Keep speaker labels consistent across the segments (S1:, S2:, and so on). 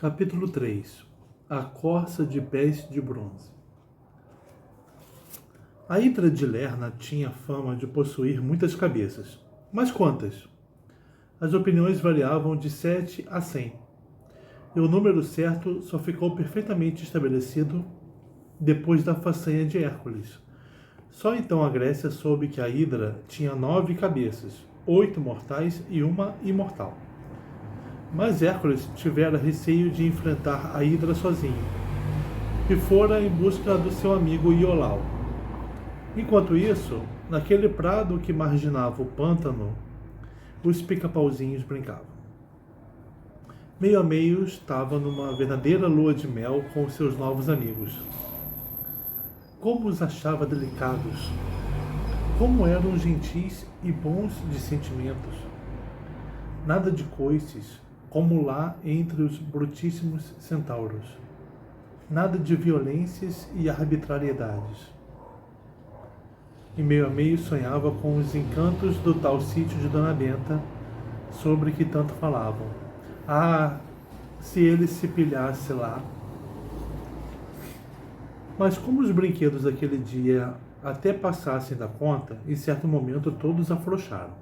S1: Capítulo 3. A corça de pés de bronze. A Hidra de Lerna tinha fama de possuir muitas cabeças. Mas quantas? As opiniões variavam de 7 a 100. E o número certo só ficou perfeitamente estabelecido depois da façanha de Hércules. Só então a Grécia soube que a Hidra tinha 9 cabeças, 8 mortais e uma imortal. Mas Hércules tivera receio de enfrentar a Hidra sozinho, e fora em busca do seu amigo Iolau. Enquanto isso, naquele prado que marginava o pântano, os pica-pauzinhos brincavam. Meio a meio estava numa verdadeira lua de mel com os seus novos amigos. Como os achava delicados! Como eram gentis e bons de sentimentos! Nada de coices, como lá entre os brutíssimos centauros. Nada de violências e arbitrariedades. E meio a meio sonhava com os encantos do tal sítio de Dona Benta, sobre que tanto falavam. Ah, se ele se pilhasse lá! Mas como os brinquedos daquele dia até passassem da conta, em certo momento todos afrouxaram.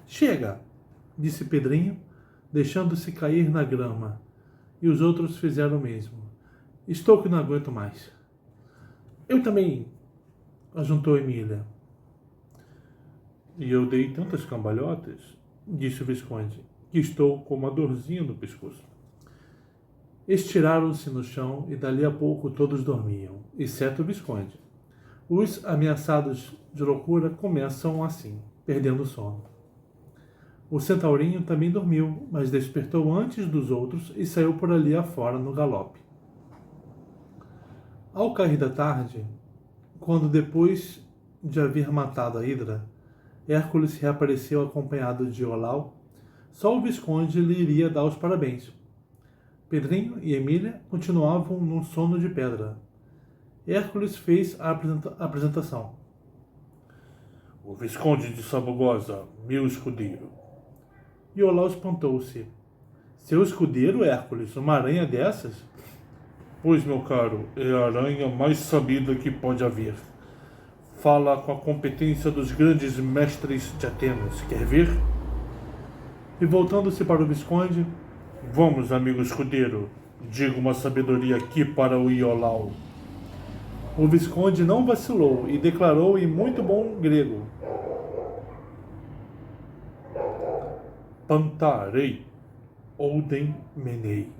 S1: Chega! Disse Pedrinho, deixando-se cair na grama, e os outros fizeram o mesmo. Estou que não aguento mais. Eu também, ajuntou Emília. E eu dei tantas cambalhotas, disse o Visconde, que estou com uma dorzinha no pescoço. Estiraram-se no chão e dali a pouco todos dormiam, exceto o Visconde. Os ameaçados de loucura começam assim, perdendo o sono. O centaurinho também dormiu, mas despertou antes dos outros e saiu por ali afora no galope. Ao cair da tarde, quando depois de haver matado a Hidra, Hércules reapareceu acompanhado de Iolau, só o Visconde lhe iria dar os parabéns. Pedrinho e Emília continuavam num sono de pedra. Hércules fez a apresentação. O Visconde de Sabugosa, meu escudeiro. Iolau espantou-se. Seu escudeiro, Hércules, uma aranha dessas? Pois, meu caro, é a aranha mais sabida que pode haver. Fala com a competência dos grandes mestres de Atenas. Quer ver? E voltando-se para o Visconde, vamos, amigo escudeiro, digo uma sabedoria aqui para o Iolau. O Visconde não vacilou e declarou em muito bom grego. Pantarei, Ouden Menei.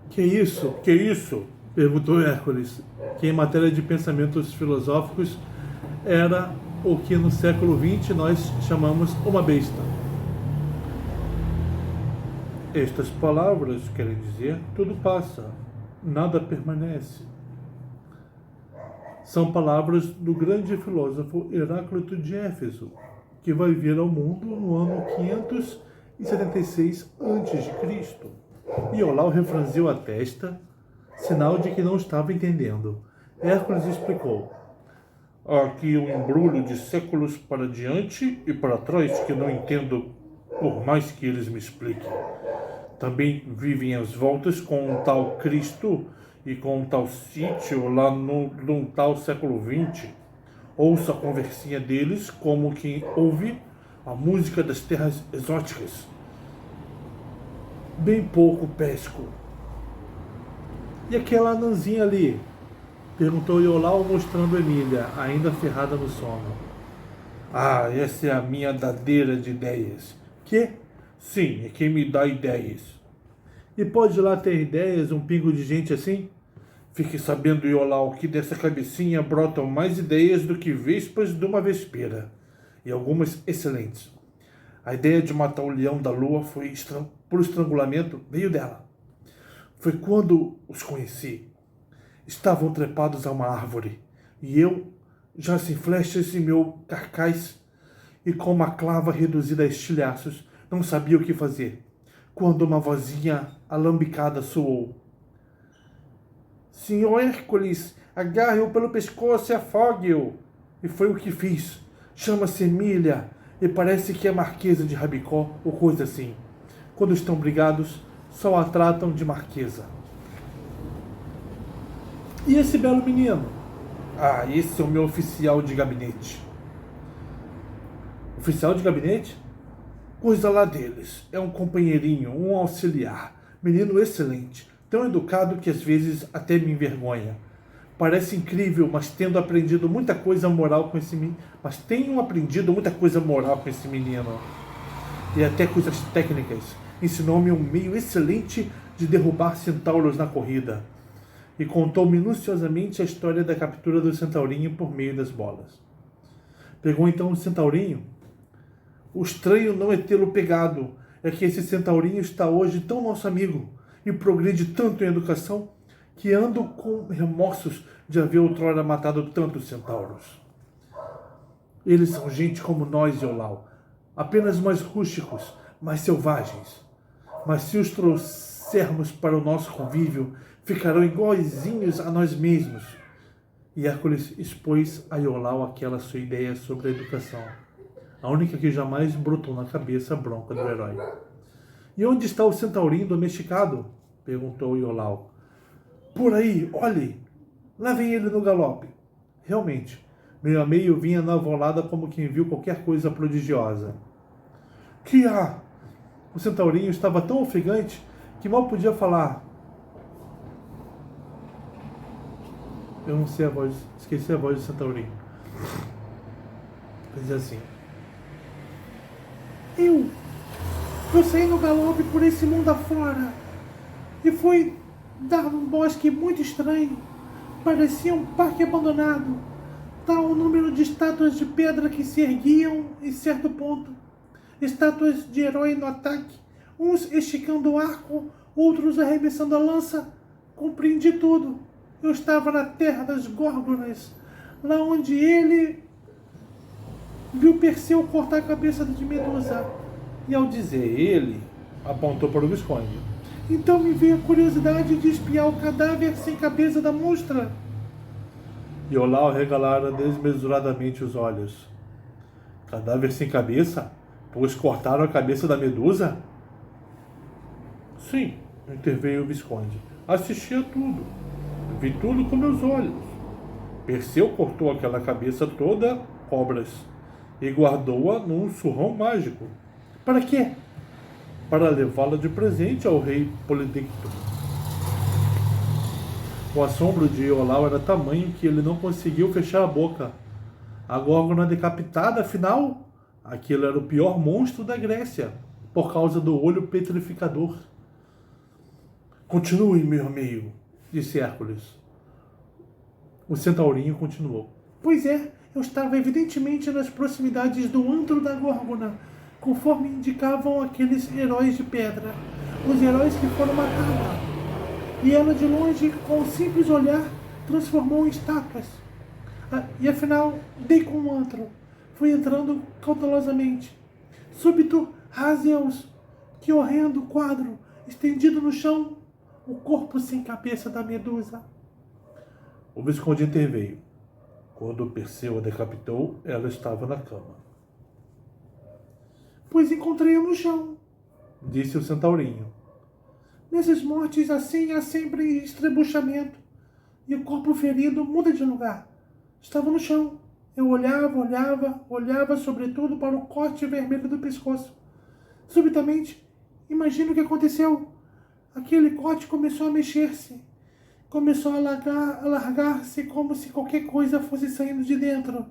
S1: Que isso? Que isso? Perguntou Hércules, que em matéria de pensamentos filosóficos era o que no século XX nós chamamos uma besta. Estas palavras querem dizer tudo passa, nada permanece. São palavras do grande filósofo Heráclito de Éfeso, que vai vir ao mundo no ano 576 a.C. Iolau refranziu a testa, sinal de que não estava entendendo. Hércules explicou. Há aqui um embrulho de séculos para diante e para trás que não entendo, por mais que eles me expliquem. Também vivem às voltas com um tal Cristo e com um tal sítio lá num tal século XX. Ouço a conversinha deles como quem ouve a música das terras exóticas. Bem pouco pesco. E aquela anãzinha ali? Perguntou Iolau mostrando Emília, ainda ferrada no sono. Ah, essa é a minha dadeira de ideias. Que? Sim, é quem me dá ideias. E pode lá ter ideias um pingo de gente assim? Fique sabendo, Iolau, que dessa cabecinha brotam mais ideias do que vespas de uma vespeira, e algumas excelentes. A ideia de matar o leão da lua foi por estrangulamento, veio dela. Foi quando os conheci. Estavam trepados a uma árvore, e eu, já sem flechas em meu carcaz, e com uma clava reduzida a estilhaços, não sabia o que fazer, quando uma vozinha alambicada soou. Senhor Hércules, agarre-o pelo pescoço e afogue-o. E foi o que fiz. Chama-se Emília, e parece que é Marquesa de Rabicó, ou coisa assim. Quando estão brigados, só a tratam de marquesa. E esse belo menino? Ah, esse é o meu oficial de gabinete. Oficial de gabinete? Coisa lá deles. É um companheirinho, um auxiliar. Menino excelente. Tão educado que às vezes até me envergonha. Parece incrível, mas tenho aprendido muita coisa moral com esse menino. E até coisas técnicas. Ensinou-me um meio excelente de derrubar centauros na corrida. E contou minuciosamente a história da captura do centaurinho por meio das bolas. Pegou então o centaurinho? O estranho não é tê-lo pegado, é que esse centaurinho está hoje tão nosso amigo e progride tanto em educação que ando com remorsos de haver outrora matado tantos centauros. Eles são gente como nós, Iolau, apenas mais rústicos, mais selvagens. Mas se os trouxermos para o nosso convívio, ficarão iguaizinhos a nós mesmos. E Hércules expôs a Iolau aquela sua ideia sobre a educação, a única que jamais brotou na cabeça bronca do herói. E onde está o centaurinho domesticado? Perguntou Iolau. Por aí, olhe! Lá vem ele no galope. Realmente, meio a meio vinha na volada como quem viu qualquer coisa prodigiosa. Que há? O centaurinho estava tão ofegante que mal podia falar. Eu não sei a voz, esqueci a voz do centaurinho. Dizia assim. Eu saí no galope por esse mundo afora e fui dar num bosque muito estranho. Parecia um parque abandonado. Tal o número de estátuas de pedra que se erguiam em certo ponto. Estátuas de herói no ataque, uns esticando o arco, outros arremessando a lança. Compreendi tudo. Eu estava na terra das Górgonas, lá onde ele viu Perseu cortar a cabeça de Medusa. E ao dizer ele, apontou para o Visconde. Então me veio a curiosidade de espiar o cadáver sem cabeça da monstra. Iolau regalara desmesuradamente os olhos. Cadáver sem cabeça? Pois cortaram a cabeça da Medusa? Sim, interveio o Visconde. Assisti a tudo. Vi tudo com meus olhos. Perseu cortou aquela cabeça toda, cobras, e guardou-a num surrão mágico. Para quê? Para levá-la de presente ao rei Polidecto. O assombro de Iolau era tamanho que ele não conseguiu fechar a boca. A Górgona decapitada, afinal, aquilo era o pior monstro da Grécia, por causa do olho petrificador. Continue, meu amigo, disse Hércules. O centaurinho continuou. Pois é, eu estava evidentemente nas proximidades do antro da Górgona, conforme indicavam aqueles heróis de pedra, os heróis que foram matá-la. E ela de longe, com um simples olhar, transformou em estátuas. E afinal, dei com o antro. Fui entrando cautelosamente. Súbito, Razeus, que horrendo quadro, estendido no chão, o corpo sem cabeça da Medusa. O Visconde interveio. Quando Perseu a decapitou, ela estava na cama. Pois encontrei-a no chão, disse o centaurinho. Nessas mortes assim há sempre estrebuchamento, e o corpo ferido muda de lugar. Estava no chão. Eu olhava sobretudo para o corte vermelho do pescoço. Subitamente, imagino o que aconteceu. Aquele corte começou a mexer-se. Começou a largar-se como se qualquer coisa fosse saindo de dentro.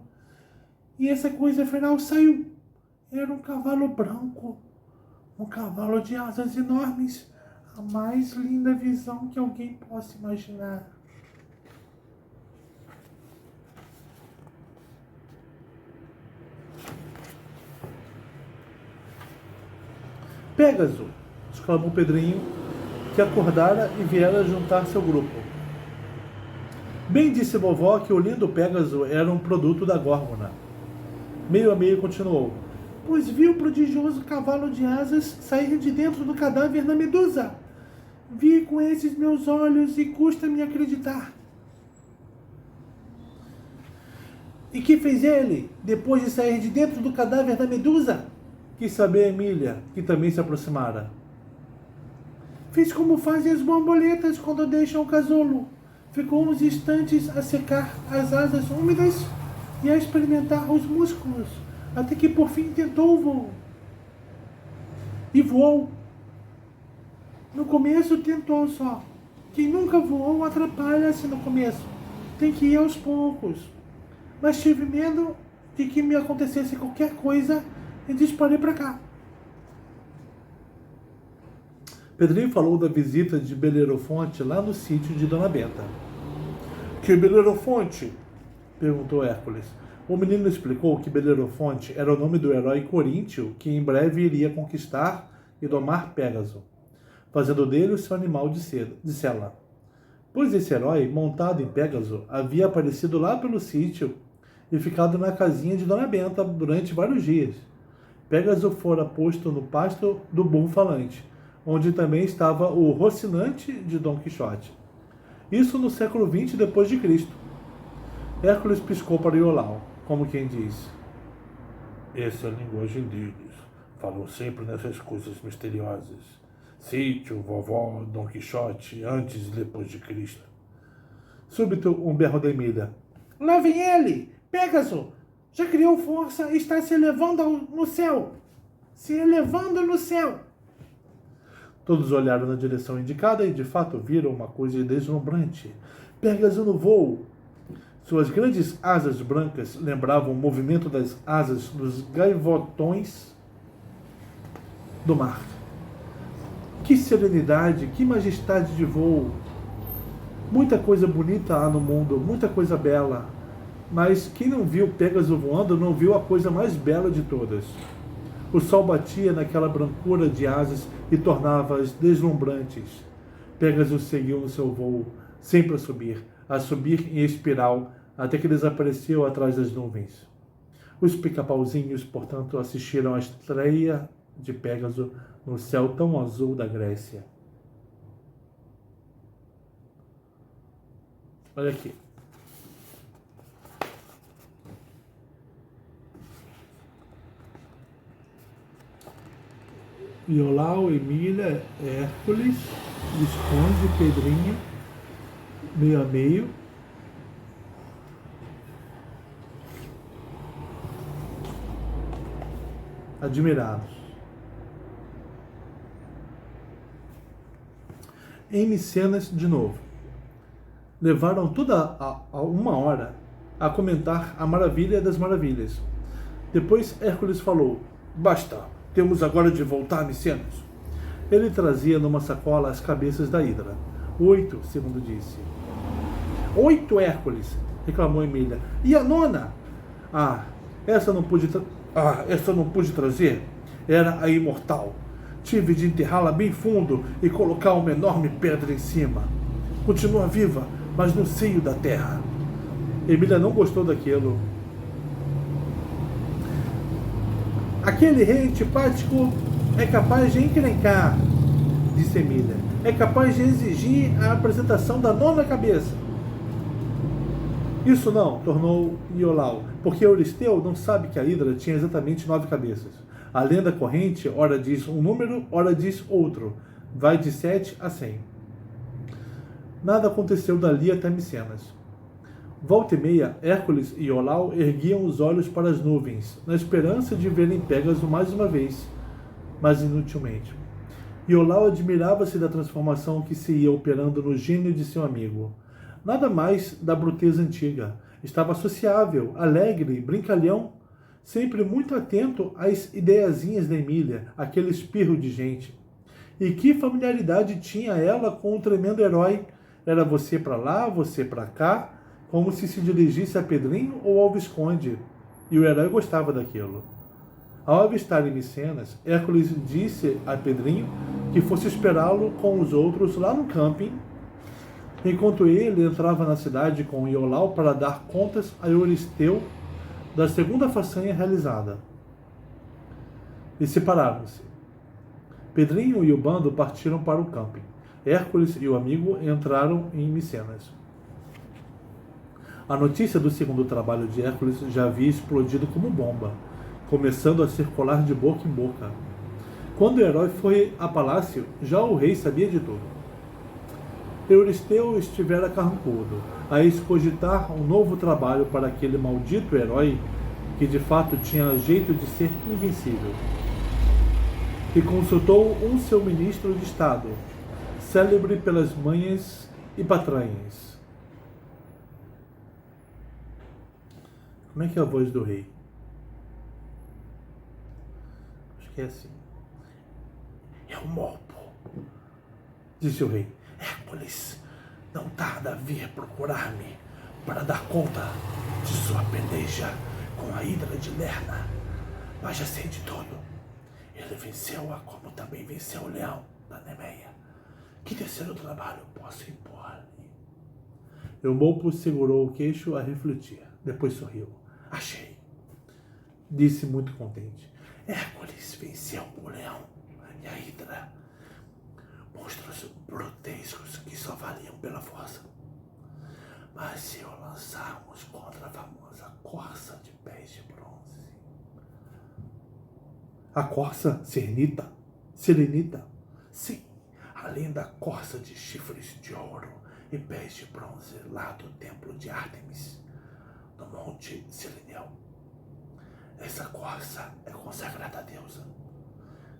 S1: E essa coisa afinal saiu. Era um cavalo branco. Um cavalo de asas enormes. A mais linda visão que alguém possa imaginar. Pégaso! Exclamou Pedrinho, que acordara e viera juntar-se ao grupo. Bem disse vovó que o lindo Pégaso era um produto da Górgona. Meio a meio continuou. Pois vi o prodigioso cavalo de asas sair de dentro do cadáver da Medusa. Vi com esses meus olhos e custa-me acreditar. E que fez ele, depois de sair de dentro do cadáver da Medusa? Quis saber Emília, que também se aproximara. Fiz como fazem as borboletas quando deixam o casulo. Ficou uns instantes a secar as asas úmidas e a experimentar os músculos, até que por fim tentou o voo. E voou. No começo tentou só. Quem nunca voou atrapalha-se no começo. Tem que ir aos poucos. Mas tive medo de que me acontecesse qualquer coisa e disparei para cá. Pedrinho falou da visita de Belerofonte lá no sítio de Dona Benta. Que Belerofonte? Perguntou Hércules. O menino explicou que Belerofonte era o nome do herói coríntio que em breve iria conquistar e domar Pégaso, fazendo dele o seu animal de sela. Pois esse herói, montado em Pégaso, havia aparecido lá pelo sítio e ficado na casinha de Dona Benta durante vários dias. Pégaso fora posto no pasto do burro falante, onde também estava o Rocinante de Dom Quixote. Isso no século XX depois de Cristo. Hércules piscou para Iolau, como quem diz: essa é a linguagem deles. Falam sempre nessas coisas misteriosas. Sítio, vovó, Dom Quixote, antes e depois de Cristo. Súbito um berro da Emília. Lá vem ele! Pégaso! Já criou força e está se elevando no céu! Se elevando no céu! Todos olharam na direção indicada e, de fato, viram uma coisa deslumbrante. Pégaso no voo. Suas grandes asas brancas lembravam o movimento das asas dos gaivotões do mar. Que serenidade, que majestade de voo! Muita coisa bonita há no mundo, muita coisa bela. Mas quem não viu Pégaso voando não viu a coisa mais bela de todas. O sol batia naquela brancura de asas e tornava-as deslumbrantes. Pégaso seguiu no seu voo, sempre a subir em espiral, até que desapareceu atrás das nuvens. Os pica-pauzinhos, portanto, assistiram à estreia de Pégaso no céu tão azul da Grécia. Olha aqui. Iolau, Emília, Hércules, Visconde, Pedrinho, meio a meio. Admirados. Em Micenas, de novo. Levaram toda a uma hora a comentar a maravilha das maravilhas. Depois Hércules falou: basta, temos agora de voltar a Micenas. Ele trazia numa sacola as cabeças da Hidra. 8, segundo disse. 8, Hércules, reclamou Emília. E a nona? Essa não pude trazer. Era a imortal. Tive de enterrá-la bem fundo e colocar uma enorme pedra em cima. Continua viva, mas no seio da terra. Emília não gostou daquilo. Aquele rei antipático é capaz de encrencar, disse Emília. É capaz de exigir a apresentação da nona cabeça. Isso não, tornou Iolau, porque Euristeu não sabe que a Hidra tinha exatamente 9 cabeças. A lenda corrente, ora diz um número, ora diz outro. Vai de 7 a 100. Nada aconteceu dali até Micenas. Volta e meia, Hércules e Iolau erguiam os olhos para as nuvens, na esperança de verem Pégaso mais uma vez, mas inutilmente. Iolau admirava-se da transformação que se ia operando no gênio de seu amigo. Nada mais da bruteza antiga. Estava sociável, alegre, brincalhão, sempre muito atento às ideiazinhas da Emília, aquele espirro de gente. E que familiaridade tinha ela com o tremendo herói. Era você para lá, você para cá, como se dirigisse a Pedrinho ou ao Visconde. E o herói gostava daquilo. Ao avistar em Micenas, Hércules disse a Pedrinho que fosse esperá-lo com os outros lá no camping, enquanto ele entrava na cidade com Iolau para dar contas a Euristeu da segunda façanha realizada. E separaram-se. Pedrinho e o bando partiram para o camping. Hércules e o amigo entraram em Micenas. A notícia do segundo trabalho de Hércules já havia explodido como bomba, começando a circular de boca em boca. Quando o herói foi a palácio, já o rei sabia de tudo. Euristeu estivera carrancudo, a excogitar um novo trabalho para aquele maldito herói que de fato tinha jeito de ser invencível. E consultou um seu ministro de Estado, célebre pelas manhas e patranhas. Como é que é a voz do rei? Acho que é assim. Eu morpo, disse o rei. Hércules não tarda a vir procurar-me para dar conta de sua peleja com a Hidra de Lerna. Mas já sei de tudo. Ele venceu-a como também venceu o leão da Nemeia. Que terceiro trabalho posso impor-lhe? Eumolpo segurou o queixo a refletir. Depois sorriu. Achei, disse muito contente. Hércules venceu o leão e a Hidra, monstros brutescos que só valiam pela força. Mas se o lançarmos contra a famosa corça de pés de bronze... A corça selenita? Sim, além da corça de chifres de ouro e pés de bronze lá do templo de Ártemis, no monte Seleneu. Essa corça é consagrada à deusa,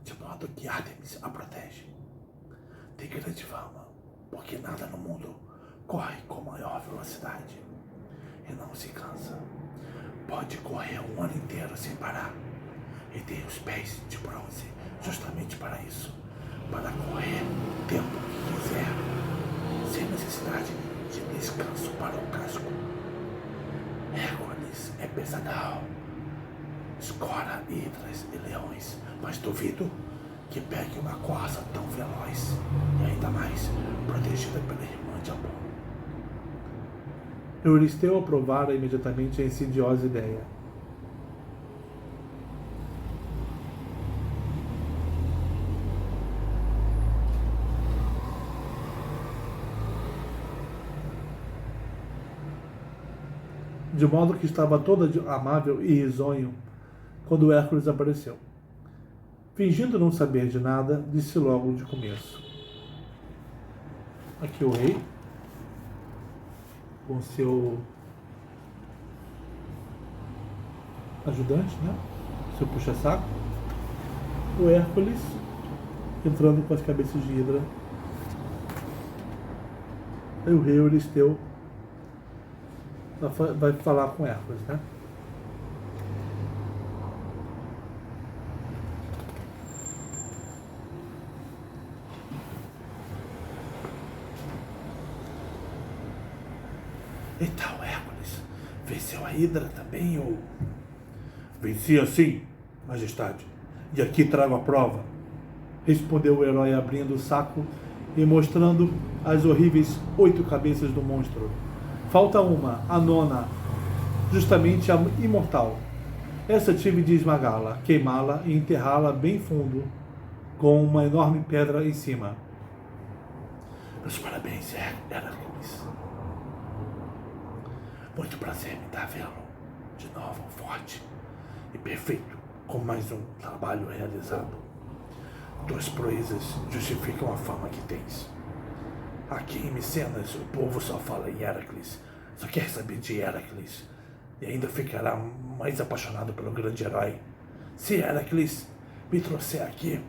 S1: de modo que Ártemis a protege. Tem grande fama, porque nada no mundo corre com maior velocidade e não se cansa. Pode correr um ano inteiro sem parar. E tem os pés de bronze justamente para isso, para correr o tempo que quiser, sem necessidade de descanso para o casco. Hércules é pesadão, escora hidras e leões, mas duvido que pegue uma corça tão veloz e ainda mais protegida pela irmã de Apolo. Euristeu aprovara imediatamente a insidiosa ideia. De modo que estava toda amável e risonho quando Hércules apareceu. Fingindo não saber de nada, disse logo de começo. Aqui o rei, com seu ajudante, né? Seu puxa-saco. O Hércules entrando com as cabeças de hidra. Aí o rei Euristeu vai falar com Hércules, né? Então, Hércules, venceu a Hidra também, ou... Vencia sim, majestade, e aqui trago a prova, respondeu o herói abrindo o saco e mostrando as horríveis 8 cabeças do monstro. Falta uma, a nona, justamente a imortal. Essa tive de esmagá-la, queimá-la e enterrá-la bem fundo, com uma enorme pedra em cima. Meus parabéns, Hércules. Muito prazer me dá vê-lo de novo, forte e perfeito, com mais um trabalho realizado. Tuas proezas justificam a fama que tens. Aqui em Micenas, o povo só fala em Hércules, só quer saber de Hércules, e ainda ficará mais apaixonado pelo grande herói. Se Hércules me trouxer aqui,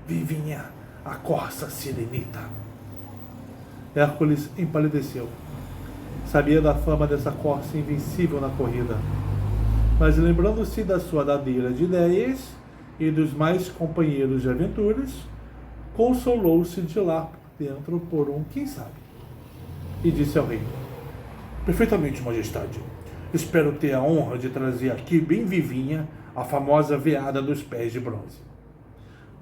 S1: vivinha a corça selenita. Hércules empalideceu. Sabia da fama dessa corça invencível na corrida, mas lembrando-se da sua dadeira de ideias e dos mais companheiros de aventuras, consolou-se de lá dentro por um quem sabe, e disse ao rei: perfeitamente, majestade, espero ter a honra de trazer aqui bem vivinha a famosa veada dos pés de bronze.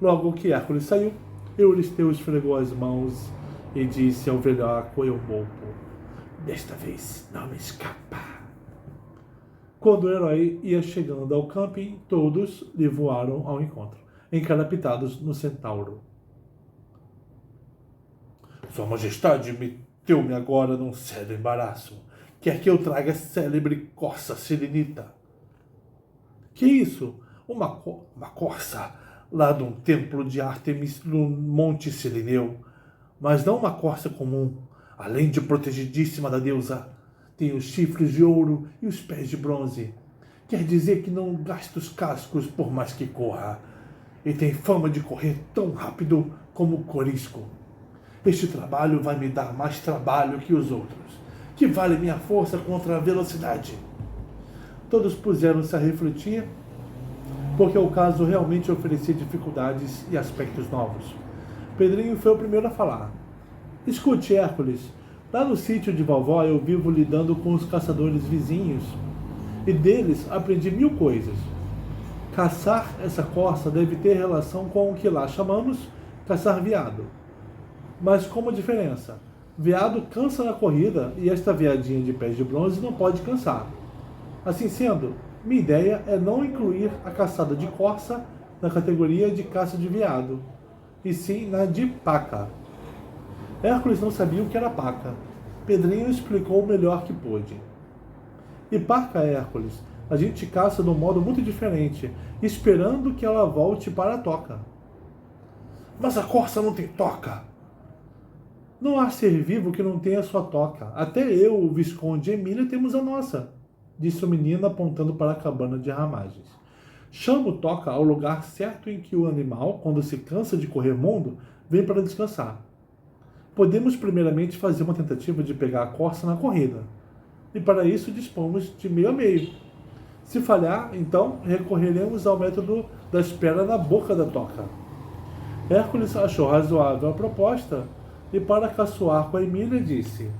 S1: Logo que Hércules saiu, Euristeu esfregou as mãos e disse ao velhaco Eumolpo: desta vez não me escapa. Quando o herói ia chegando ao camping, todos lhe voaram ao encontro, encarapitados no centauro. Sua majestade meteu-me agora num sério embaraço. Quer que eu traga a célebre corça selenita? Que isso? Uma corça lá de um templo de Ártemis no Monte Silineu, mas não uma corça comum. Além de protegidíssima da deusa, tem os chifres de ouro e os pés de bronze. Quer dizer que não gasta os cascos por mais que corra. E tem fama de correr tão rápido como o corisco. Este trabalho vai me dar mais trabalho que os outros, que vale minha força contra a velocidade. Todos puseram-se a refletir, porque o caso realmente oferecia dificuldades e aspectos novos. Pedrinho foi o primeiro a falar. Escute, Hércules, lá no sítio de vovó eu vivo lidando com os caçadores vizinhos, e deles aprendi 1000 coisas. Caçar essa corça deve ter relação com o que lá chamamos caçar veado. Mas com uma diferença. Veado cansa na corrida e esta veadinha de pés de bronze não pode cansar. Assim sendo, minha ideia é não incluir a caçada de corça na categoria de caça de veado, e sim na de paca. Hércules não sabia o que era paca. Pedrinho explicou o melhor que pôde. E paca, Hércules, a gente caça de um modo muito diferente, esperando que ela volte para a toca. Mas a corça não tem toca. Não há ser vivo que não tenha sua toca. Até eu, o Visconde e Emília temos a nossa, disse o menino apontando para a cabana de ramagens. Chamo toca ao lugar certo em que o animal, quando se cansa de correr mundo, vem para descansar. Podemos primeiramente fazer uma tentativa de pegar a corça na corrida, e para isso dispomos de meio a meio. Se falhar, então recorreremos ao método da espera na boca da toca. Hércules achou razoável a proposta e, para caçoar com a Emília, disse: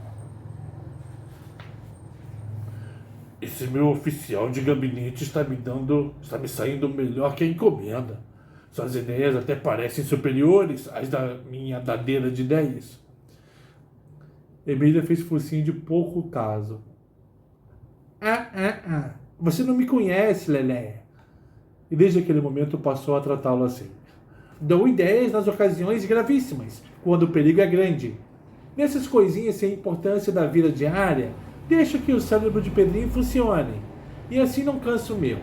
S1: esse meu oficial de gabinete está me saindo melhor que a encomenda. Suas ideias até parecem superiores às da minha dadeira de ideias. Emília fez focinho de pouco caso. Você não me conhece, Lelé. E desde aquele momento passou a tratá-lo assim. Dou ideias nas ocasiões gravíssimas, quando o perigo é grande. Nessas coisinhas sem importância da vida diária, deixa que o cérebro de Pedrinho funcione, e assim não cansa o meu.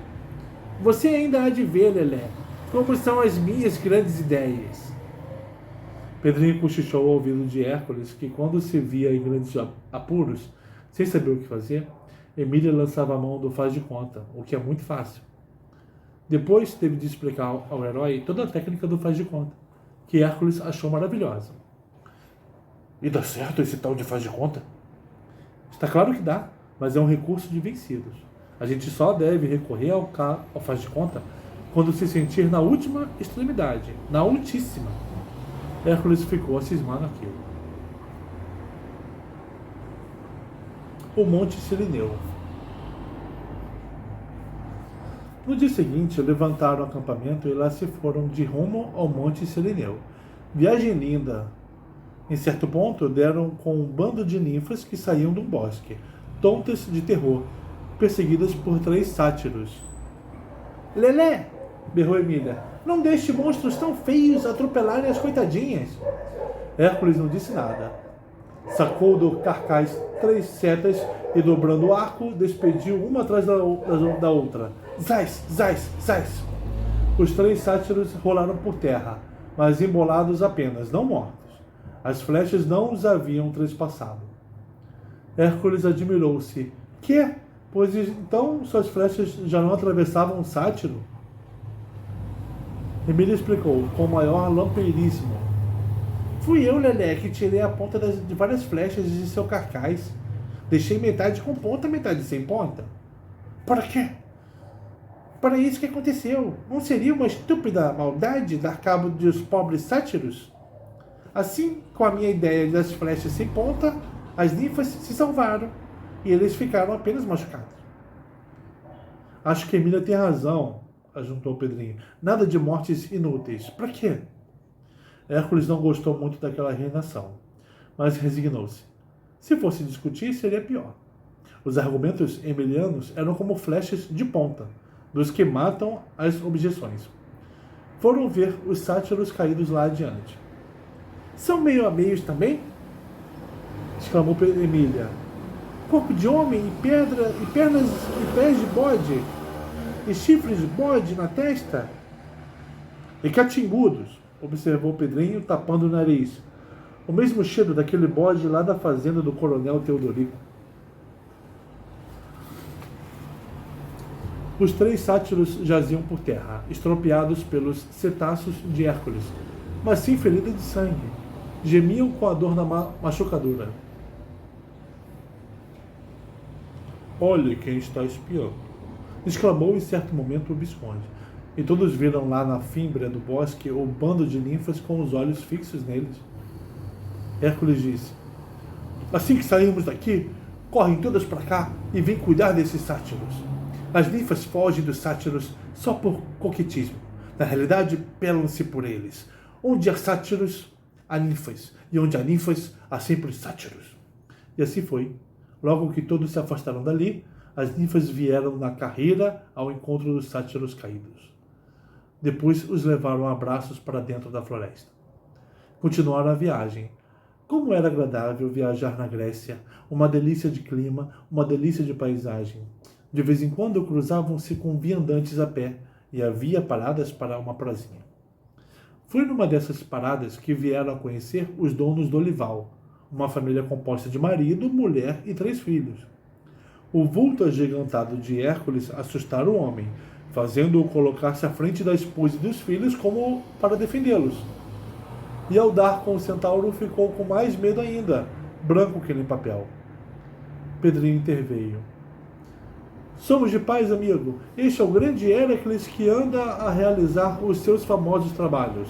S1: Você ainda há de ver, Lelé, como são as minhas grandes ideias. Pedrinho cochichou ao ouvido de Hércules que, quando se via em grandes apuros, sem saber o que fazer, Emília lançava a mão do faz de conta, o que é muito fácil. Depois teve de explicar ao herói toda a técnica do faz de conta, que Hércules achou maravilhosa. E dá certo esse tal de faz de conta? Está claro que dá, mas é um recurso de vencidos. A gente só deve recorrer ao faz de conta quando se sentir na última extremidade, na ultíssima. Hércules ficou a cismar naquilo. O Monte Silineu. No dia seguinte, levantaram o acampamento e lá se foram de rumo ao Monte Silineu. Viagem linda. Em certo ponto, deram com um bando de ninfas que saíam de um bosque, tontas de terror, perseguidas por 3 sátiros. Lelé! Berrou Emília. Não deixe monstros tão feios atropelarem as coitadinhas. Hércules não disse nada. Sacou do carcaz 3 setas e, dobrando o arco, despediu uma atrás da outra. Zás, zás, zás. Os 3 sátiros rolaram por terra, mas embolados apenas, não mortos. As flechas não os haviam trespassado. Hércules admirou-se. Que? Pois então suas flechas já não atravessavam um sátiro? Emília explicou, com o maior lampeirismo. Fui eu, Lelé, que tirei a ponta de várias flechas de seu carcaz. Deixei metade com ponta, metade sem ponta. Para quê? Para isso que aconteceu. Não seria uma estúpida maldade dar cabo dos pobres sátiros? Assim, com a minha ideia das flechas sem ponta, as ninfas se salvaram e eles ficaram apenas machucados. Acho que Emília tem razão, ajuntou Pedrinho. Nada de mortes inúteis. Para quê? Hércules não gostou muito daquela reinação, mas resignou-se. Se fosse discutir, seria pior. Os argumentos emilianos eram como flechas de ponta, dos que matam as objeções. Foram ver os sátiros caídos lá adiante. São meio a meios também? Exclamou Emília. Corpo de homem e pedra e pernas e pés de bode e chifres de bode na testa? E catimbudos, observou Pedrinho, tapando o nariz. O mesmo cheiro daquele bode lá da fazenda do coronel Teodorico. Os 3 sátiros jaziam por terra, estropiados pelos cetáceos de Hércules, mas sem ferida de sangue. Gemiam com a dor na machucadura. Olhe quem está espiando, exclamou em certo momento o Visconde, e todos viram lá na fímbria do bosque o bando de ninfas com os olhos fixos neles. Hércules disse: assim que sairmos daqui, correm todas para cá e vêm cuidar desses sátiros. As ninfas fogem dos sátiros só por coquetismo. Na realidade, pelam-se por eles. Onde há sátiros, há ninfas. E onde há ninfas, há sempre sátiros. E assim foi. Logo que todos se afastaram dali, as ninfas vieram na carreira ao encontro dos sátiros caídos. Depois os levaram a braços para dentro da floresta. Continuaram a viagem. Como era agradável viajar na Grécia, uma delícia de clima, uma delícia de paisagem. De vez em quando cruzavam-se com viandantes a pé e havia paradas para uma prazinha. Foi numa dessas paradas que vieram a conhecer os donos do olival, uma família composta de marido, mulher e 3 filhos. O vulto agigantado de Hércules assustara o homem, fazendo-o colocar-se à frente da esposa e dos filhos como para defendê-los. E ao dar com o centauro ficou com mais medo ainda, branco que nem papel. Pedrinho interveio. Somos de paz, amigo. Este é o grande Hércules que anda a realizar os seus famosos trabalhos.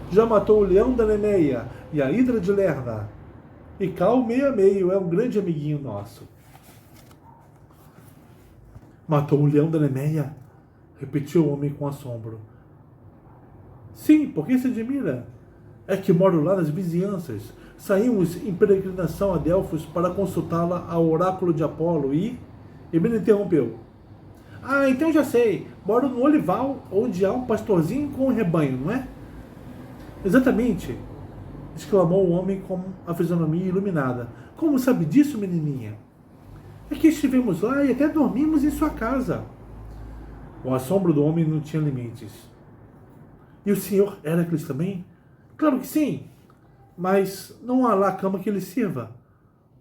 S1: Já matou o leão da Nemeia e a hidra de Lerna. E Cal meio a meio é um grande amiguinho nosso. Matou o leão da Nemeia? Repetiu o homem com assombro. Sim, por que se admira? É que moro lá nas vizinhanças. Saímos em peregrinação a Delfos para consultá-la ao oráculo de Apolo e me interrompeu. Ah, então já sei. Moro no olival, onde há um pastorzinho com um rebanho, não é? Exatamente, exclamou o homem com a fisionomia iluminada. Como sabe disso, menininha? É que estivemos lá e até dormimos em sua casa. O assombro do homem não tinha limites. E o senhor Hércules também? Claro que sim, mas não há lá cama que lhe sirva.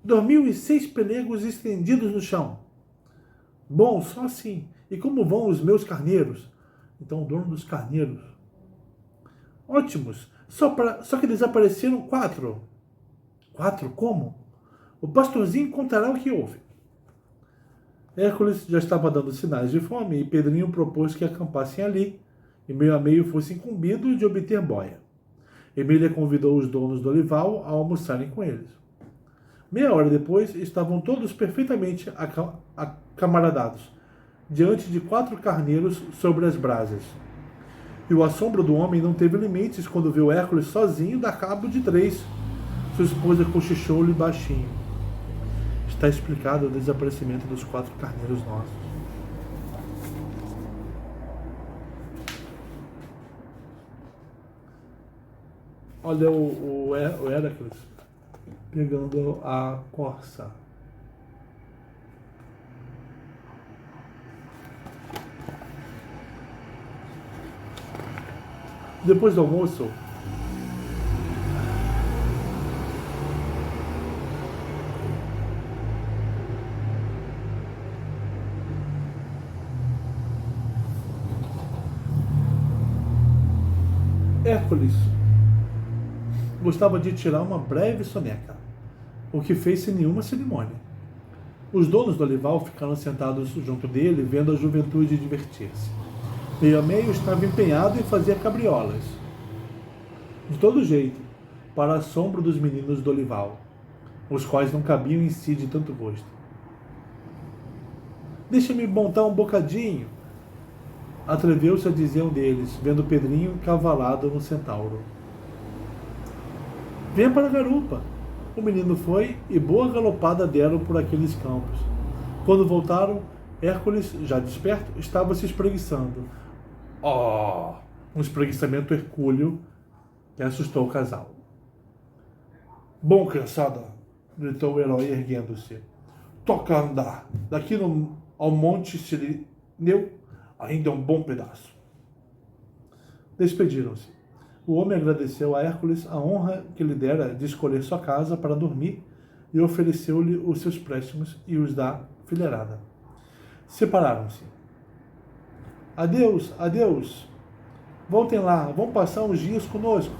S1: Dormiu em 6 pelegos estendidos no chão. Bom, só assim. E como vão os meus carneiros? Então o dono dos carneiros. Ótimos. Só que desapareceram 4. 4? Como? O pastorzinho contará o que houve. Hércules já estava dando sinais de fome e Pedrinho propôs que acampassem ali e meio a meio fosse incumbido de obter boia. Emília convidou os donos do olival a almoçarem com eles. Meia hora depois, estavam todos perfeitamente acamaradados, diante de 4 carneiros sobre as brasas. E o assombro do homem não teve limites quando viu Hércules sozinho dar cabo de 3. Sua esposa cochichou-lhe baixinho. Está explicado o desaparecimento dos 4 carneiros nossos. Olha o Hércules pegando a corça. Depois do almoço, Hércules gostava de tirar uma breve soneca, o que fez sem nenhuma cerimônia. Os donos do olival ficaram sentados junto dele, vendo a juventude divertir-se. Meio a meio estava empenhado em fazer cabriolas. De todo jeito, para assombro dos meninos do olival, os quais não cabiam em si de tanto gosto. Deixa-me montar um bocadinho, atreveu-se a dizer um deles, vendo Pedrinho encavalado no centauro. Venha para a garupa. O menino foi e boa galopada deram por aqueles campos. Quando voltaram, Hércules, já desperto, estava se espreguiçando. Oh! Um espreguiçamento hercúleo que assustou o casal. Bom, criançada, gritou o herói erguendo-se. Toca andar. Daqui ao Monte Cirineu ainda é um bom pedaço. Despediram-se. O homem agradeceu a Hércules a honra que lhe dera de escolher sua casa para dormir e ofereceu-lhe os seus préstimos e os da filharada. Separaram-se. Adeus, adeus. Voltem lá, vão passar uns dias conosco.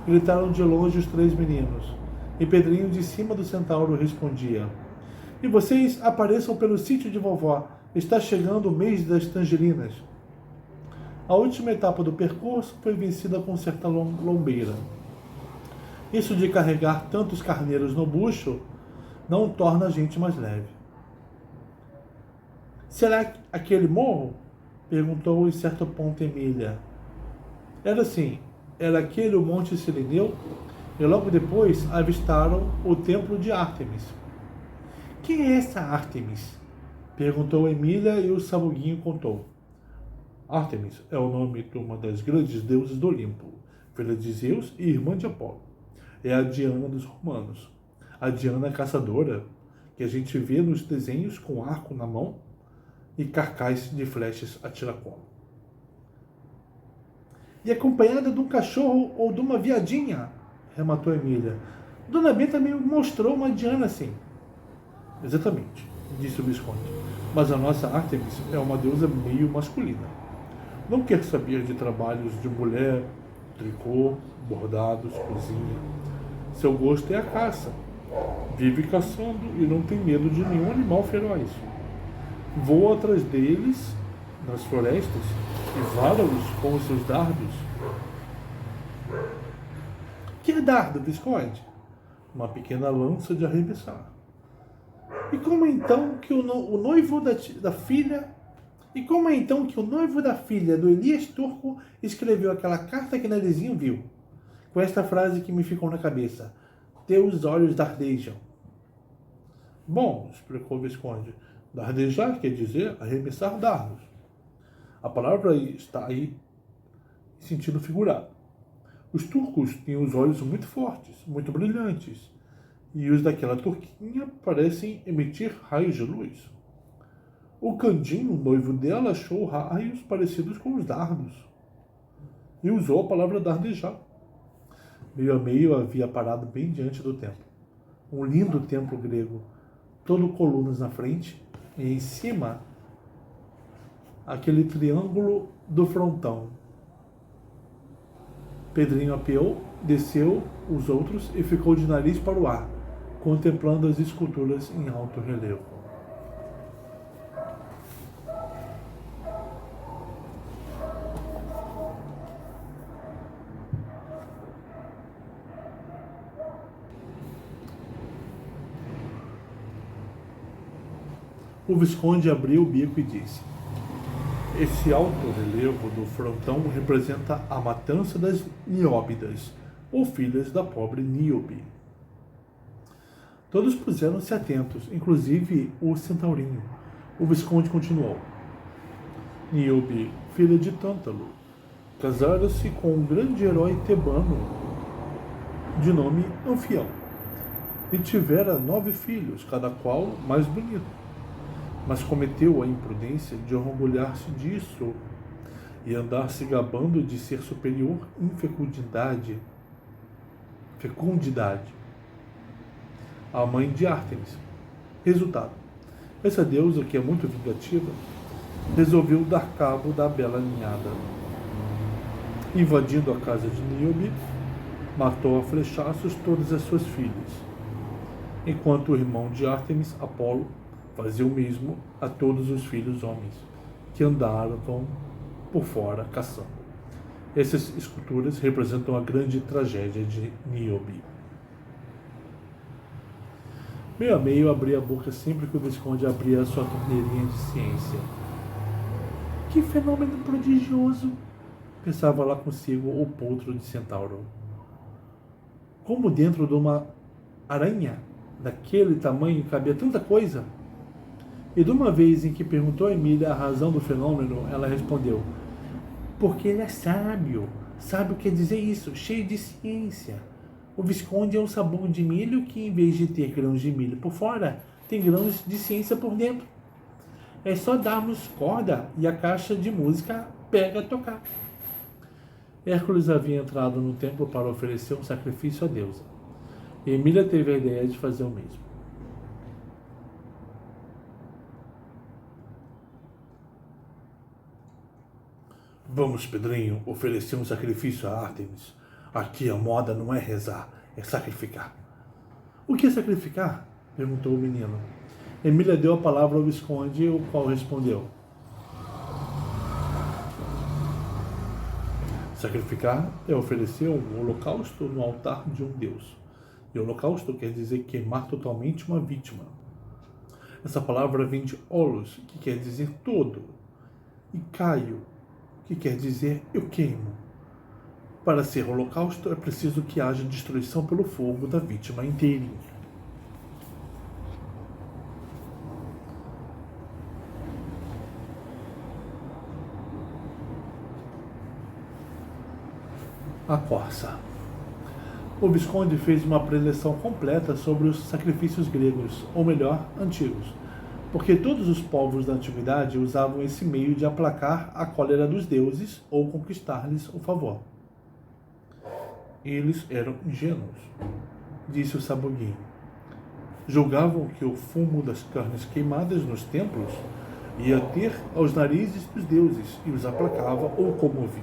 S1: Gritaram de longe os 3 meninos. E Pedrinho de cima do centauro respondia: E vocês apareçam pelo sítio de vovó. Está chegando o mês das tangerinas. A última etapa do percurso foi vencida com certa lombeira. Isso de carregar tantos carneiros no bucho não torna a gente mais leve. Será aquele morro? Perguntou em certo ponto Emília. Era sim, era aquele o Monte Sirineu, e logo depois avistaram o templo de Ártemis. Quem é essa Ártemis? Perguntou Emília e o sabuguinho contou. Ártemis é o nome de uma das grandes deusas do Olimpo, filha de Zeus e irmã de Apolo. É a Diana dos romanos. A Diana caçadora, que a gente vê nos desenhos com arco na mão e carcaz de flechas a tiracolo. E acompanhada de um cachorro ou de uma viadinha, rematou Emília. Dona Benta me mostrou uma Diana assim. Exatamente, disse o Visconde. Mas a nossa Ártemis é uma deusa meio masculina. Não quer saber de trabalhos de mulher, tricô, bordados, cozinha. Seu gosto é a caça. Vive caçando e não tem medo de nenhum animal feroz. Voa atrás deles nas florestas e vara-os com os seus dardos. Que é dardo, Visconde? Uma pequena lança de arremessar. E como então que o noivo da filha... E como é então que o noivo da filha do Elias Turco escreveu aquela carta que Narizinho viu? Com esta frase que me ficou na cabeça. Teus olhos dardejam. Bom, explicou o Visconde. Dardejar quer dizer arremessar dardos. A palavra está aí em sentido figurado. Os turcos têm os olhos muito fortes, muito brilhantes, e os daquela turquinha parecem emitir raios de luz. O Candinho, noivo dela, achou raios parecidos com os dardos e usou a palavra dardejar. Meio a meio havia parado bem diante do templo. Um lindo templo grego, todo colunas na frente e em cima aquele triângulo do frontão. Pedrinho apeou, desceu os outros e ficou de nariz para o ar, contemplando as esculturas em alto relevo. O Visconde abriu o bico e disse: Esse alto relevo do frontão representa a matança das Nióbidas, ou filhas da pobre Níobe. Todos puseram-se atentos, inclusive o centaurinho. O Visconde continuou: Níobe, filha de Tântalo, casara-se com um grande herói tebano de nome Anfião, e tivera 9 filhos, cada qual mais bonito. Mas cometeu a imprudência de orgulhar-se disso e andar se gabando de ser superior em fecundidade à mãe de Ártemis. Resultado: essa deusa, que é muito vingativa, resolveu dar cabo da bela ninhada. Invadindo a casa de Níobe, matou a flechaços todas as suas filhas, enquanto o irmão de Ártemis, Apolo, fazia o mesmo a todos os filhos homens que andavam por fora caçando. Essas esculturas representam a grande tragédia de Níobe. Meio a meio abria a boca sempre que o Visconde abria a sua torneirinha de ciência. Que fenômeno prodigioso! Pensava lá consigo o potro de Centauro. Como dentro de uma aranha daquele tamanho cabia tanta coisa? E de uma vez em que perguntou a Emília a razão do fenômeno, ela respondeu: porque ele é sábio. Sábio quer dizer isso, cheio de ciência. O Visconde é um sabugo de milho que, em vez de ter grãos de milho por fora, tem grãos de ciência por dentro. É só darmos corda e a caixa de música pega a tocar. Hércules havia entrado no templo para oferecer um sacrifício à deusa. E Emília teve a ideia de fazer o mesmo. Vamos, Pedrinho, oferecer um sacrifício a Ártemis. Aqui a moda não é rezar, é sacrificar. O que é sacrificar? Perguntou o menino. Emília deu a palavra ao Visconde, o qual respondeu. Sacrificar é oferecer um holocausto no altar de um deus. E holocausto quer dizer queimar totalmente uma vítima. Essa palavra vem de holos, que quer dizer todo, e caio, que quer dizer eu queimo. Para ser holocausto é preciso que haja destruição pelo fogo da vítima inteirinha. A corça. O Visconde fez uma preleção completa sobre os sacrifícios gregos, ou melhor, antigos, porque todos os povos da antiguidade usavam esse meio de aplacar a cólera dos deuses ou conquistar-lhes o favor. Eles eram ingênuos, disse o Sabuguinho. Julgavam que o fumo das carnes queimadas nos templos ia ter aos narizes dos deuses e os aplacava ou comovia.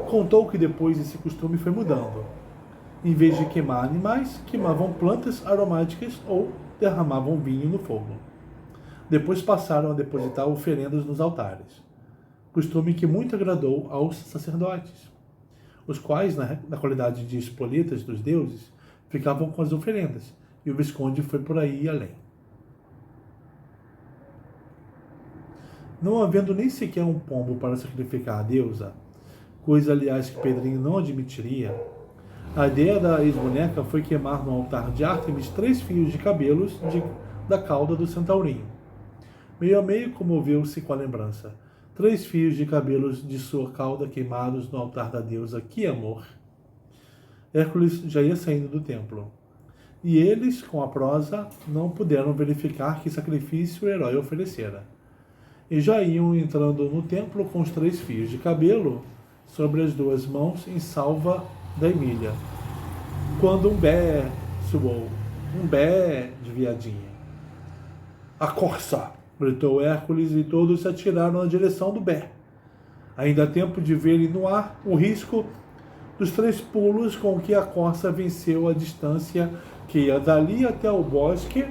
S1: Contou que depois esse costume foi mudando. Em vez de queimar animais, queimavam plantas aromáticas ou derramavam vinho no fogo. Depois passaram a depositar oferendas nos altares, costume que muito agradou aos sacerdotes, os quais, na qualidade de espolitas dos deuses, ficavam com as oferendas, e o Visconde foi por aí além. Não havendo nem sequer um pombo para sacrificar a deusa, coisa aliás que Pedrinho não admitiria, a ideia da ex-boneca foi queimar no altar de Ártemis 3 fios de cabelos da cauda do centaurinho. Meio a meio comoveu-se com a lembrança. 3 fios de cabelos de sua cauda queimados no altar da deusa, que amor! Hércules já ia saindo do templo. E eles, com a prosa, não puderam verificar que sacrifício o herói oferecera. E já iam entrando no templo com os 3 fios de cabelo sobre as 2 mãos em salva da Emília, quando um bé soou, um bé de viadinha. A corça! Gritou Hércules e todos se atiraram na direção do bé. Ainda há tempo de verem no ar o risco dos 3 pulos com que a corça venceu a distância que ia dali até o bosque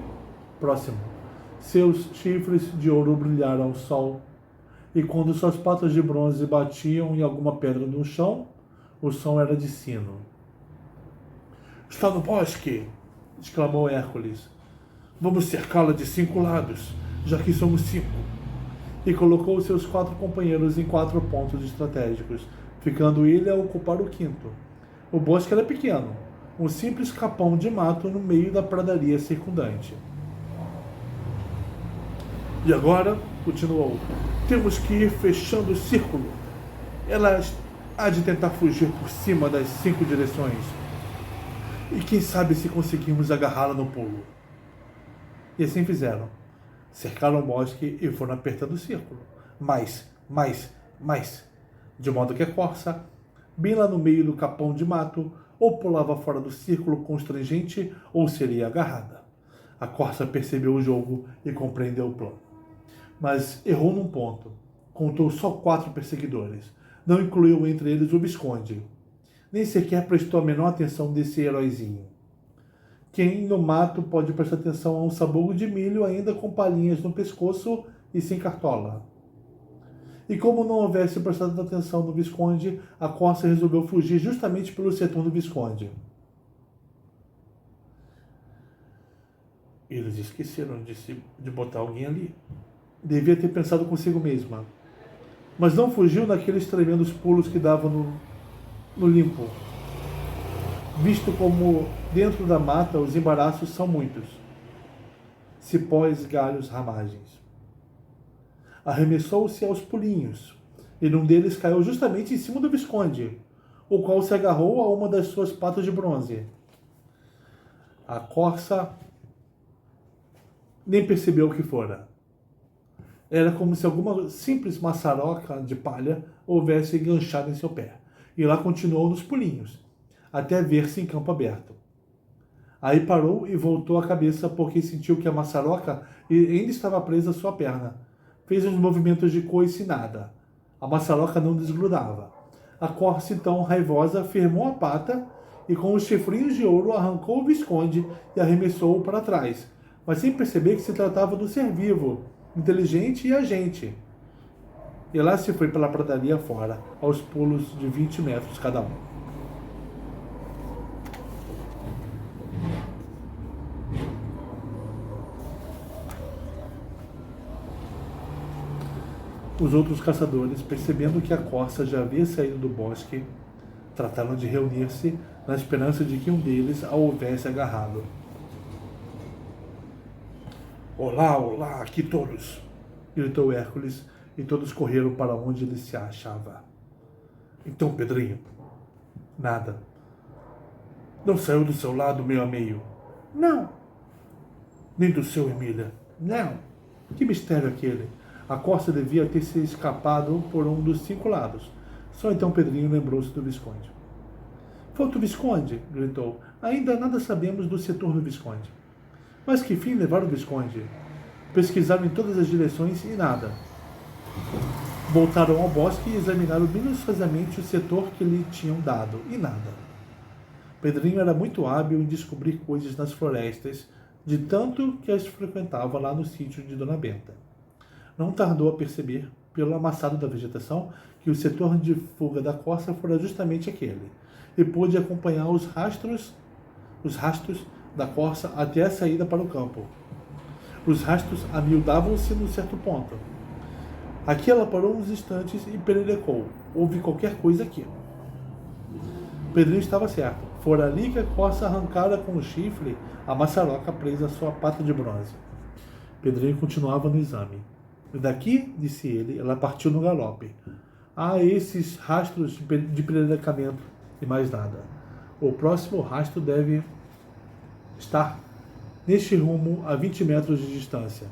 S1: próximo. Seus chifres de ouro brilharam ao sol, e quando suas patas de bronze batiam em alguma pedra no chão, o som era de sino. Está no bosque! Exclamou Hércules. Vamos cercá-la de 5 lados, já que somos 5. E colocou seus 4 companheiros em 4 pontos estratégicos, ficando ele a ocupar o 5º. O bosque era pequeno, um simples capão de mato no meio da pradaria circundante. E agora, continuou, temos que ir fechando o círculo. Ela há de tentar fugir por cima das 5 direções. E quem sabe se conseguimos agarrá-la no pulo. E assim fizeram. Cercaram o bosque e foram apertando o círculo. Mais, de modo que a corça, bem lá no meio do capão de mato, ou pulava fora do círculo constrangente ou seria agarrada. A corça percebeu o jogo e compreendeu o plano. Mas errou num ponto. Contou só 4 perseguidores. Não incluiu entre eles o Visconde. Nem sequer prestou a menor atenção desse heróizinho. Quem no mato pode prestar atenção a um sabugo de milho ainda com palhinhas no pescoço e sem cartola? E como não houvesse prestado atenção no Visconde, a corça resolveu fugir justamente pelo setor do Visconde. Eles esqueceram de botar alguém ali. Devia ter pensado consigo mesma. Mas não fugiu naqueles tremendos pulos que davam no limpo. Visto como dentro da mata os embaraços são muitos. Cipós, galhos, ramagens. Arremessou-se aos pulinhos, e num deles caiu justamente em cima do Visconde, o qual se agarrou a uma das suas patas de bronze. A corça nem percebeu o que fora. Era como se alguma simples maçaroca de palha houvesse enganchado em seu pé. e lá continuou nos pulinhos, até ver-se em campo aberto. Aí parou e voltou a cabeça porque sentiu que a maçaroca ainda estava presa à sua perna. Fez uns movimentos de coice e nada. A maçaroca não desgrudava. A corça, então, raivosa, firmou a pata e com os chifrinhos de ouro arrancou o Visconde e arremessou-o para trás, mas sem perceber que se tratava de um ser vivo, inteligente e agente. E lá se foi pela pradaria fora, aos pulos de 20 metros cada um. Os outros caçadores, percebendo que a corça já havia saído do bosque, trataram de reunir-se na esperança de que um deles a houvesse agarrado. Olá, olá, aqui todos! Gritou Hércules, e todos correram para onde ele se achava. Então, Pedrinho? Nada. Não saiu do seu lado meio a meio? Não. Nem do seu, Emília? Não. Que mistério aquele? A corça devia ter se escapado por um dos 5 lados. Só então Pedrinho lembrou-se do Visconde. Falta o Visconde, gritou. Ainda nada sabemos do setor do Visconde. Mas que fim levaram o Visconde? Pesquisaram em todas as direções e nada. Voltaram ao bosque e examinaram minuciosamente o setor que lhe tinham dado, e nada. Pedrinho era muito hábil em descobrir coisas nas florestas, de tanto que as frequentava lá no sítio de Dona Benta. Não tardou a perceber, pelo amassado da vegetação, que o setor de fuga da corça fora justamente aquele, e pôde acompanhar os rastros da corça até a saída para o campo. Os rastros amiudavam-se num certo ponto. Aqui ela parou uns instantes e pererecou. Houve qualquer coisa aqui. Pedrinho estava certo. Fora ali que a corça arrancara com o chifre a maçaroca presa à sua pata de bronze. Pedrinho continuava no exame. E daqui, disse ele, ela partiu no galope. Há esses rastros de pererecamento e mais nada. O próximo rastro deve estar neste rumo a 20 metros de distância.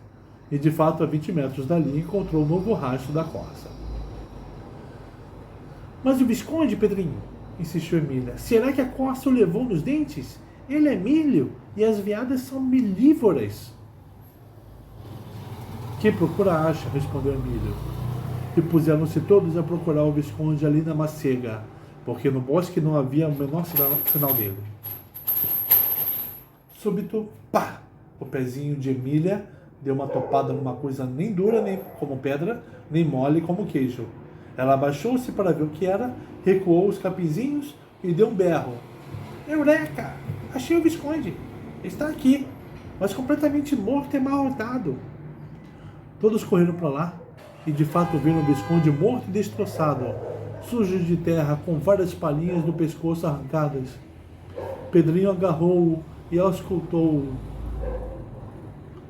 S1: E de fato, a 20 metros dali, encontrou o novo rastro da corça. Mas o Visconde, Pedrinho, insistiu Emília. Será que a corça o levou nos dentes? Ele é milho e as veadas são milívoras. Quem procura acha, respondeu Emílio. E puseram-se todos a procurar o Visconde ali na macega, porque no bosque não havia o menor sinal dele. Súbito, pá! O pezinho de Emília deu uma topada numa coisa nem dura nem como pedra, nem mole como queijo. Ela abaixou-se para ver o que era, recuou os capinzinhos e deu um berro. Eureka! Achei o Visconde! Está aqui, mas completamente morto e amarrotado. Todos correram para lá e de fato viram o Visconde morto e destroçado, sujo de terra, com várias palhinhas do pescoço arrancadas. Pedrinho agarrou-o e auscultou-o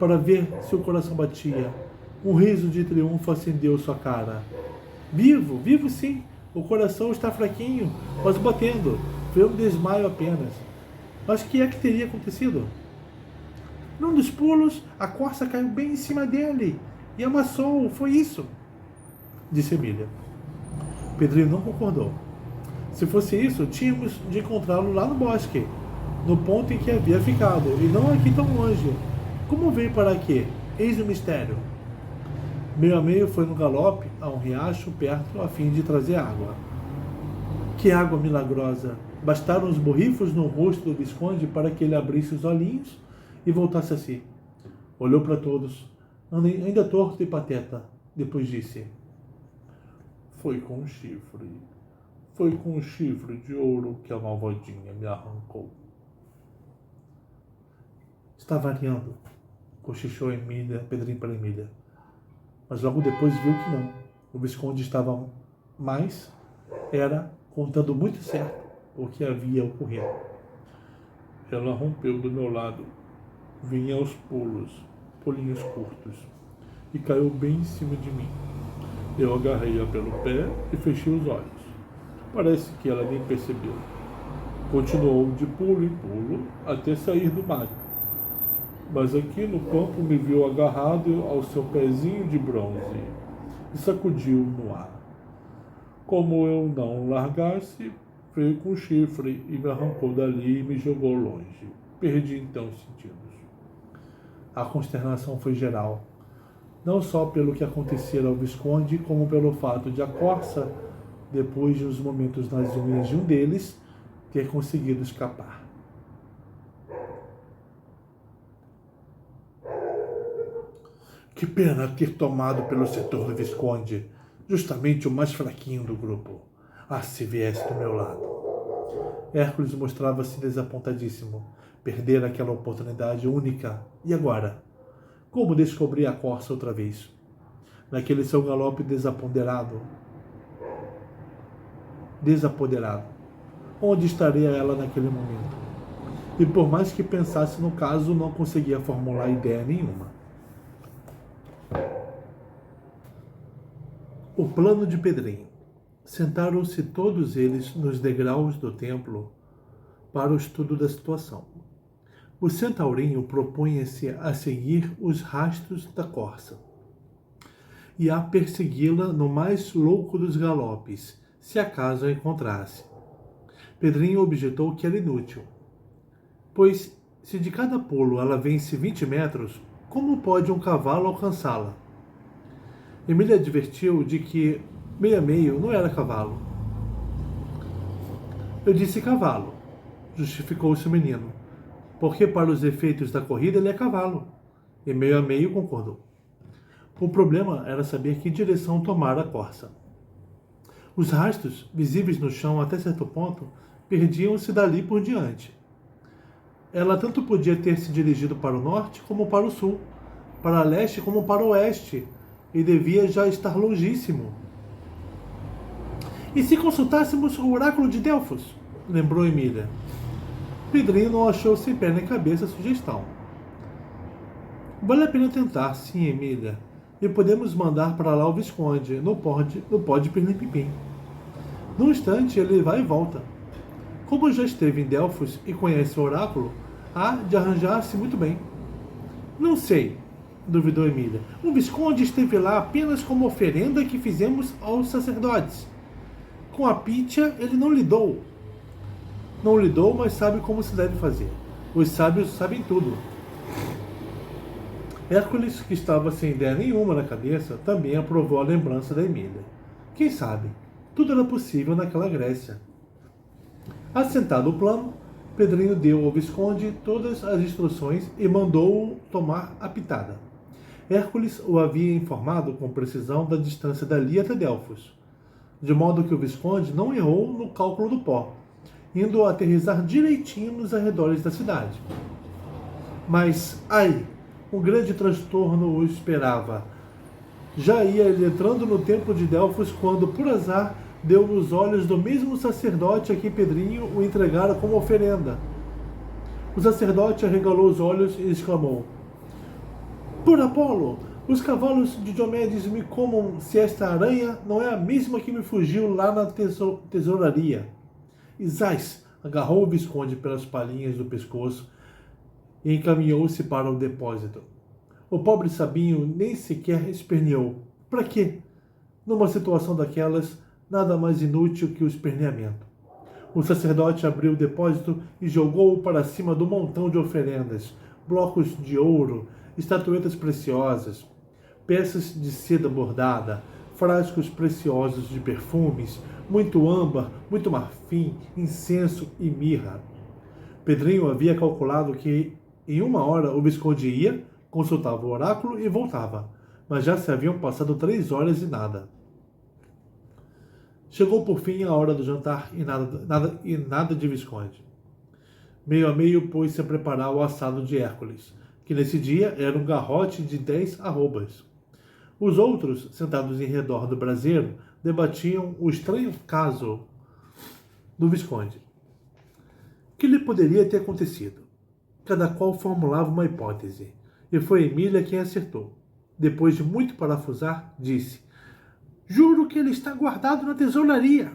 S1: para ver se o coração batia. Um riso de triunfo acendeu sua cara. Vivo, vivo sim. O coração está fraquinho, mas batendo. Foi um desmaio apenas. Mas o que é que teria acontecido? Num dos pulos, a corça caiu bem em cima dele e amassou-o. Foi isso, disse Emília. Pedrinho não concordou. Se fosse isso, tínhamos de encontrá-lo lá no bosque, no ponto em que havia ficado, e não aqui tão longe. Como veio para aqui? Eis o mistério. Meio a meio foi no galope a um riacho perto a fim de trazer água. Que água milagrosa! Bastaram os borrifos no rosto do Visconde para que ele abrisse os olhinhos e voltasse a si. Olhou para todos, ainda torto e pateta. Depois disse: Foi com um chifre de ouro que a malvadinha me arrancou. Está variando, cochichou Pedrinho para Emília. Mas logo depois viu que não. O Visconde estava era contando muito certo o que havia ocorrido. Ela rompeu do meu lado, vinha aos pulinhos curtos, e caiu bem em cima de mim. Eu agarrei-a pelo pé e fechei os olhos. Parece que ela nem percebeu. Continuou de pulo em pulo até sair do mato. Mas aqui no campo me viu agarrado ao seu pezinho de bronze e sacudiu no ar. Como eu não largasse, veio com o chifre e me arrancou dali e me jogou longe. Perdi então os sentidos. A consternação foi geral, não só pelo que acontecera ao Visconde, como pelo fato de a corça, depois de uns momentos nas unhas de um deles, ter conseguido escapar. Que pena ter tomado pelo setor do Visconde, justamente o mais fraquinho do grupo. Ah, se viesse do meu lado. Hércules mostrava-se desapontadíssimo. Perdera aquela oportunidade única. E agora? Como descobrir a corça outra vez? Naquele seu galope desapoderado. Onde estaria ela naquele momento? E por mais que pensasse no caso, não conseguia formular ideia nenhuma. O plano de Pedrinho. Sentaram-se todos eles nos degraus do templo para o estudo da situação. O centaurinho propunha-se a seguir os rastros da corça e a persegui-la no mais louco dos galopes, se acaso a encontrasse. Pedrinho objetou que era inútil, pois se de cada pulo ela vence 20 metros, como pode um cavalo alcançá-la? Emília advertiu de que meio não era cavalo. Eu disse cavalo, justificou-se o menino, porque para os efeitos da corrida ele é cavalo. E meio concordou. O problema era saber que direção tomar a corça. Os rastros, visíveis no chão até certo ponto, perdiam-se dali por diante. Ela tanto podia ter se dirigido para o norte como para o sul, para leste como para o oeste, e devia já estar longíssimo. E se consultássemos o oráculo de Delfos? Lembrou Emília. Pedrinho não achou sem pé nem cabeça a sugestão. Vale a pena tentar, sim, Emília. E podemos mandar para lá o Visconde, no pó de Pirlim-Pim-Pim. Num instante ele vai e volta. Como já esteve em Delfos e conhece o oráculo, há de arranjar-se muito bem. Não sei, duvidou Emília. O Visconde esteve lá apenas como oferenda que fizemos aos sacerdotes. Com a Pítia ele não lidou. Não lidou, mas sabe como se deve fazer. Os sábios sabem tudo. Hércules, que estava sem ideia nenhuma na cabeça, também aprovou a lembrança da Emília. Quem sabe? Tudo era possível naquela Grécia. Assentado o plano, Pedrinho deu ao Visconde todas as instruções e mandou-o tomar a pitada. Hércules o havia informado com precisão da distância dali até Delfos, de modo que o Visconde não errou no cálculo do pó, indo aterrissar direitinho nos arredores da cidade. Mas, ai, um grande transtorno o esperava. Já ia ele entrando no templo de Delfos quando, por azar, deu nos olhos do mesmo sacerdote a quem Pedrinho o entregara como oferenda. O sacerdote arregalou os olhos e exclamou: Por Apolo, os cavalos de Diomedes me comam se esta aranha não é a mesma que me fugiu lá na tesouraria. Isais agarrou o Visconde pelas palhinhas do pescoço e encaminhou-se para o depósito. O pobre Sabinho nem sequer esperneou. Para quê? Numa situação daquelas, nada mais inútil que o esperneamento. O sacerdote abriu o depósito e jogou-o para cima do montão de oferendas, blocos de ouro, estatuetas preciosas, peças de seda bordada, frascos preciosos de perfumes, muito âmbar, muito marfim, incenso e mirra. Pedrinho havia calculado que em 1 hora o Visconde ia, consultava o oráculo e voltava, mas já se haviam passado 3 horas e nada. Chegou por fim a hora do jantar e nada de Visconde. Meio pôs-se a preparar o assado de Hércules, que nesse dia era um garrote de 10 arrobas. Os outros, sentados em redor do braseiro, debatiam o estranho caso do Visconde. Que lhe poderia ter acontecido? Cada qual formulava uma hipótese, e foi Emília quem acertou. Depois de muito parafusar, disse: Juro que ele está guardado na tesouraria.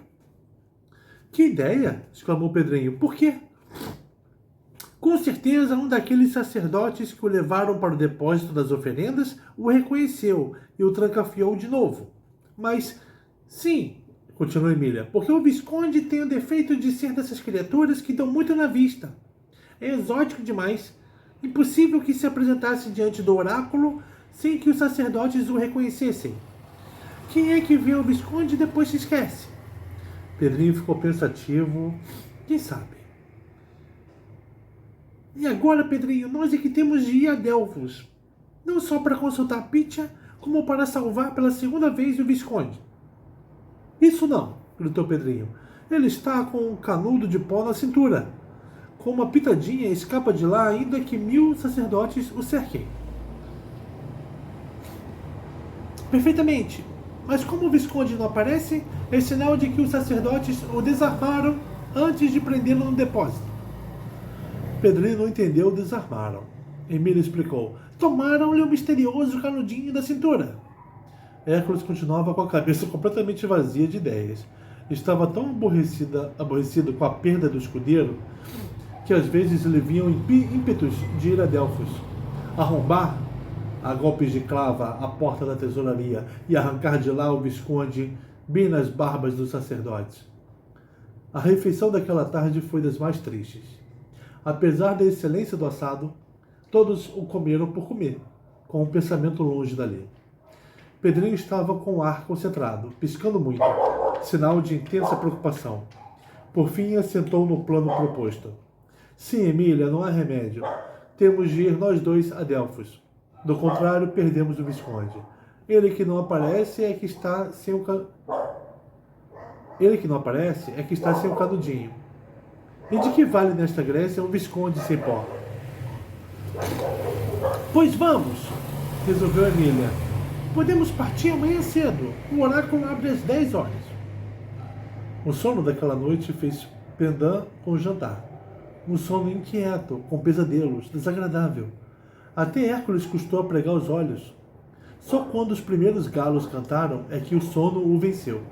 S1: Que ideia! Exclamou Pedrinho. Por quê? Com certeza um daqueles sacerdotes que o levaram para o depósito das oferendas o reconheceu e o trancafiou de novo. Mas, sim, continuou Emília, porque o Visconde tem o defeito de ser dessas criaturas que dão muito na vista. É exótico demais. Impossível que se apresentasse diante do oráculo sem que os sacerdotes o reconhecessem. Quem é que vê o Visconde e depois se esquece? Pedrinho ficou pensativo. Quem sabe? E agora, Pedrinho, nós é que temos de ir a Delfos. Não só para consultar Pitya, como para salvar pela segunda vez o Visconde. Isso não, gritou Pedrinho. Ele está com um canudo de pó na cintura. Com uma pitadinha escapa de lá ainda que 1000 sacerdotes o cerquem. Perfeitamente. Mas como o Visconde não aparece, é sinal de que os sacerdotes o desarmaram antes de prendê-lo no depósito. Pedrinho não entendeu, desarmaram. Emília explicou. Tomaram-lhe o misterioso canudinho da cintura. Hércules continuava com a cabeça completamente vazia de ideias. Estava tão aborrecido com a perda do escudeiro que às vezes lhe vinham ímpetos de ir a Delfos, arrombar a golpes de clava a porta da tesouraria e arrancar de lá o Visconde bem nas barbas dos sacerdotes. A refeição daquela tarde foi das mais tristes. Apesar da excelência do assado, todos o comeram por comer, com o pensamento longe dali. Pedrinho estava com o ar concentrado, piscando muito, sinal de intensa preocupação. Por fim, assentou no plano proposto. Sim, Emília, não há remédio. Temos de ir nós dois a Delfos. Do contrário, perdemos o Visconde. Ele que não aparece é que está sem o canudinho. E de que vale nesta Grécia um Visconde sem pó? Pois vamos, resolveu Emília. Podemos partir amanhã cedo. O oráculo abre às 10 horas. O sono daquela noite fez pendant com o jantar. Um sono inquieto, com pesadelos, desagradável. Até Hércules custou a pregar os olhos. Só quando os primeiros galos cantaram é que o sono o venceu.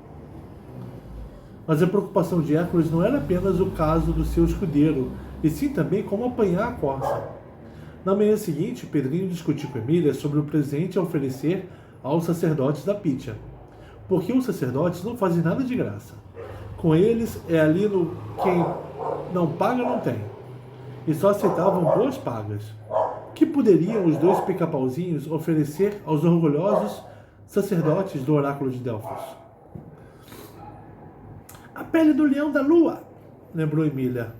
S1: Mas a preocupação de Hércules não era apenas o caso do seu escudeiro, e sim também como apanhar a corça. Na manhã seguinte, Pedrinho discutiu com Emília sobre o presente a oferecer aos sacerdotes da Pitya, porque os sacerdotes não fazem nada de graça. Com eles é ali no quem não paga não tem, e só aceitavam boas pagas. Que poderiam os dois pica-pauzinhos oferecer aos orgulhosos sacerdotes do oráculo de Delfos? A pele do leão da lua, lembrou Emília.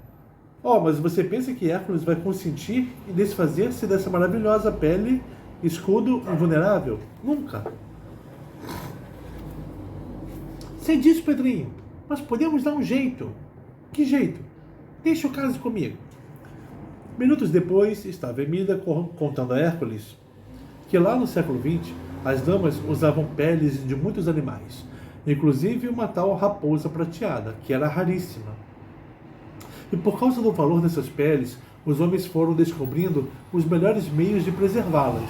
S1: Oh, mas você pensa que Hércules vai consentir em desfazer-se dessa maravilhosa pele, escudo invulnerável? Nunca. Sei disso, Pedrinho, mas podemos dar um jeito. Que jeito? Deixa o caso comigo. Minutos depois, estava Emília contando a Hércules que lá no século XX, as damas usavam peles de muitos animais, inclusive uma tal raposa prateada, que era raríssima. E por causa do valor dessas peles, os homens foram descobrindo os melhores meios de preservá-las,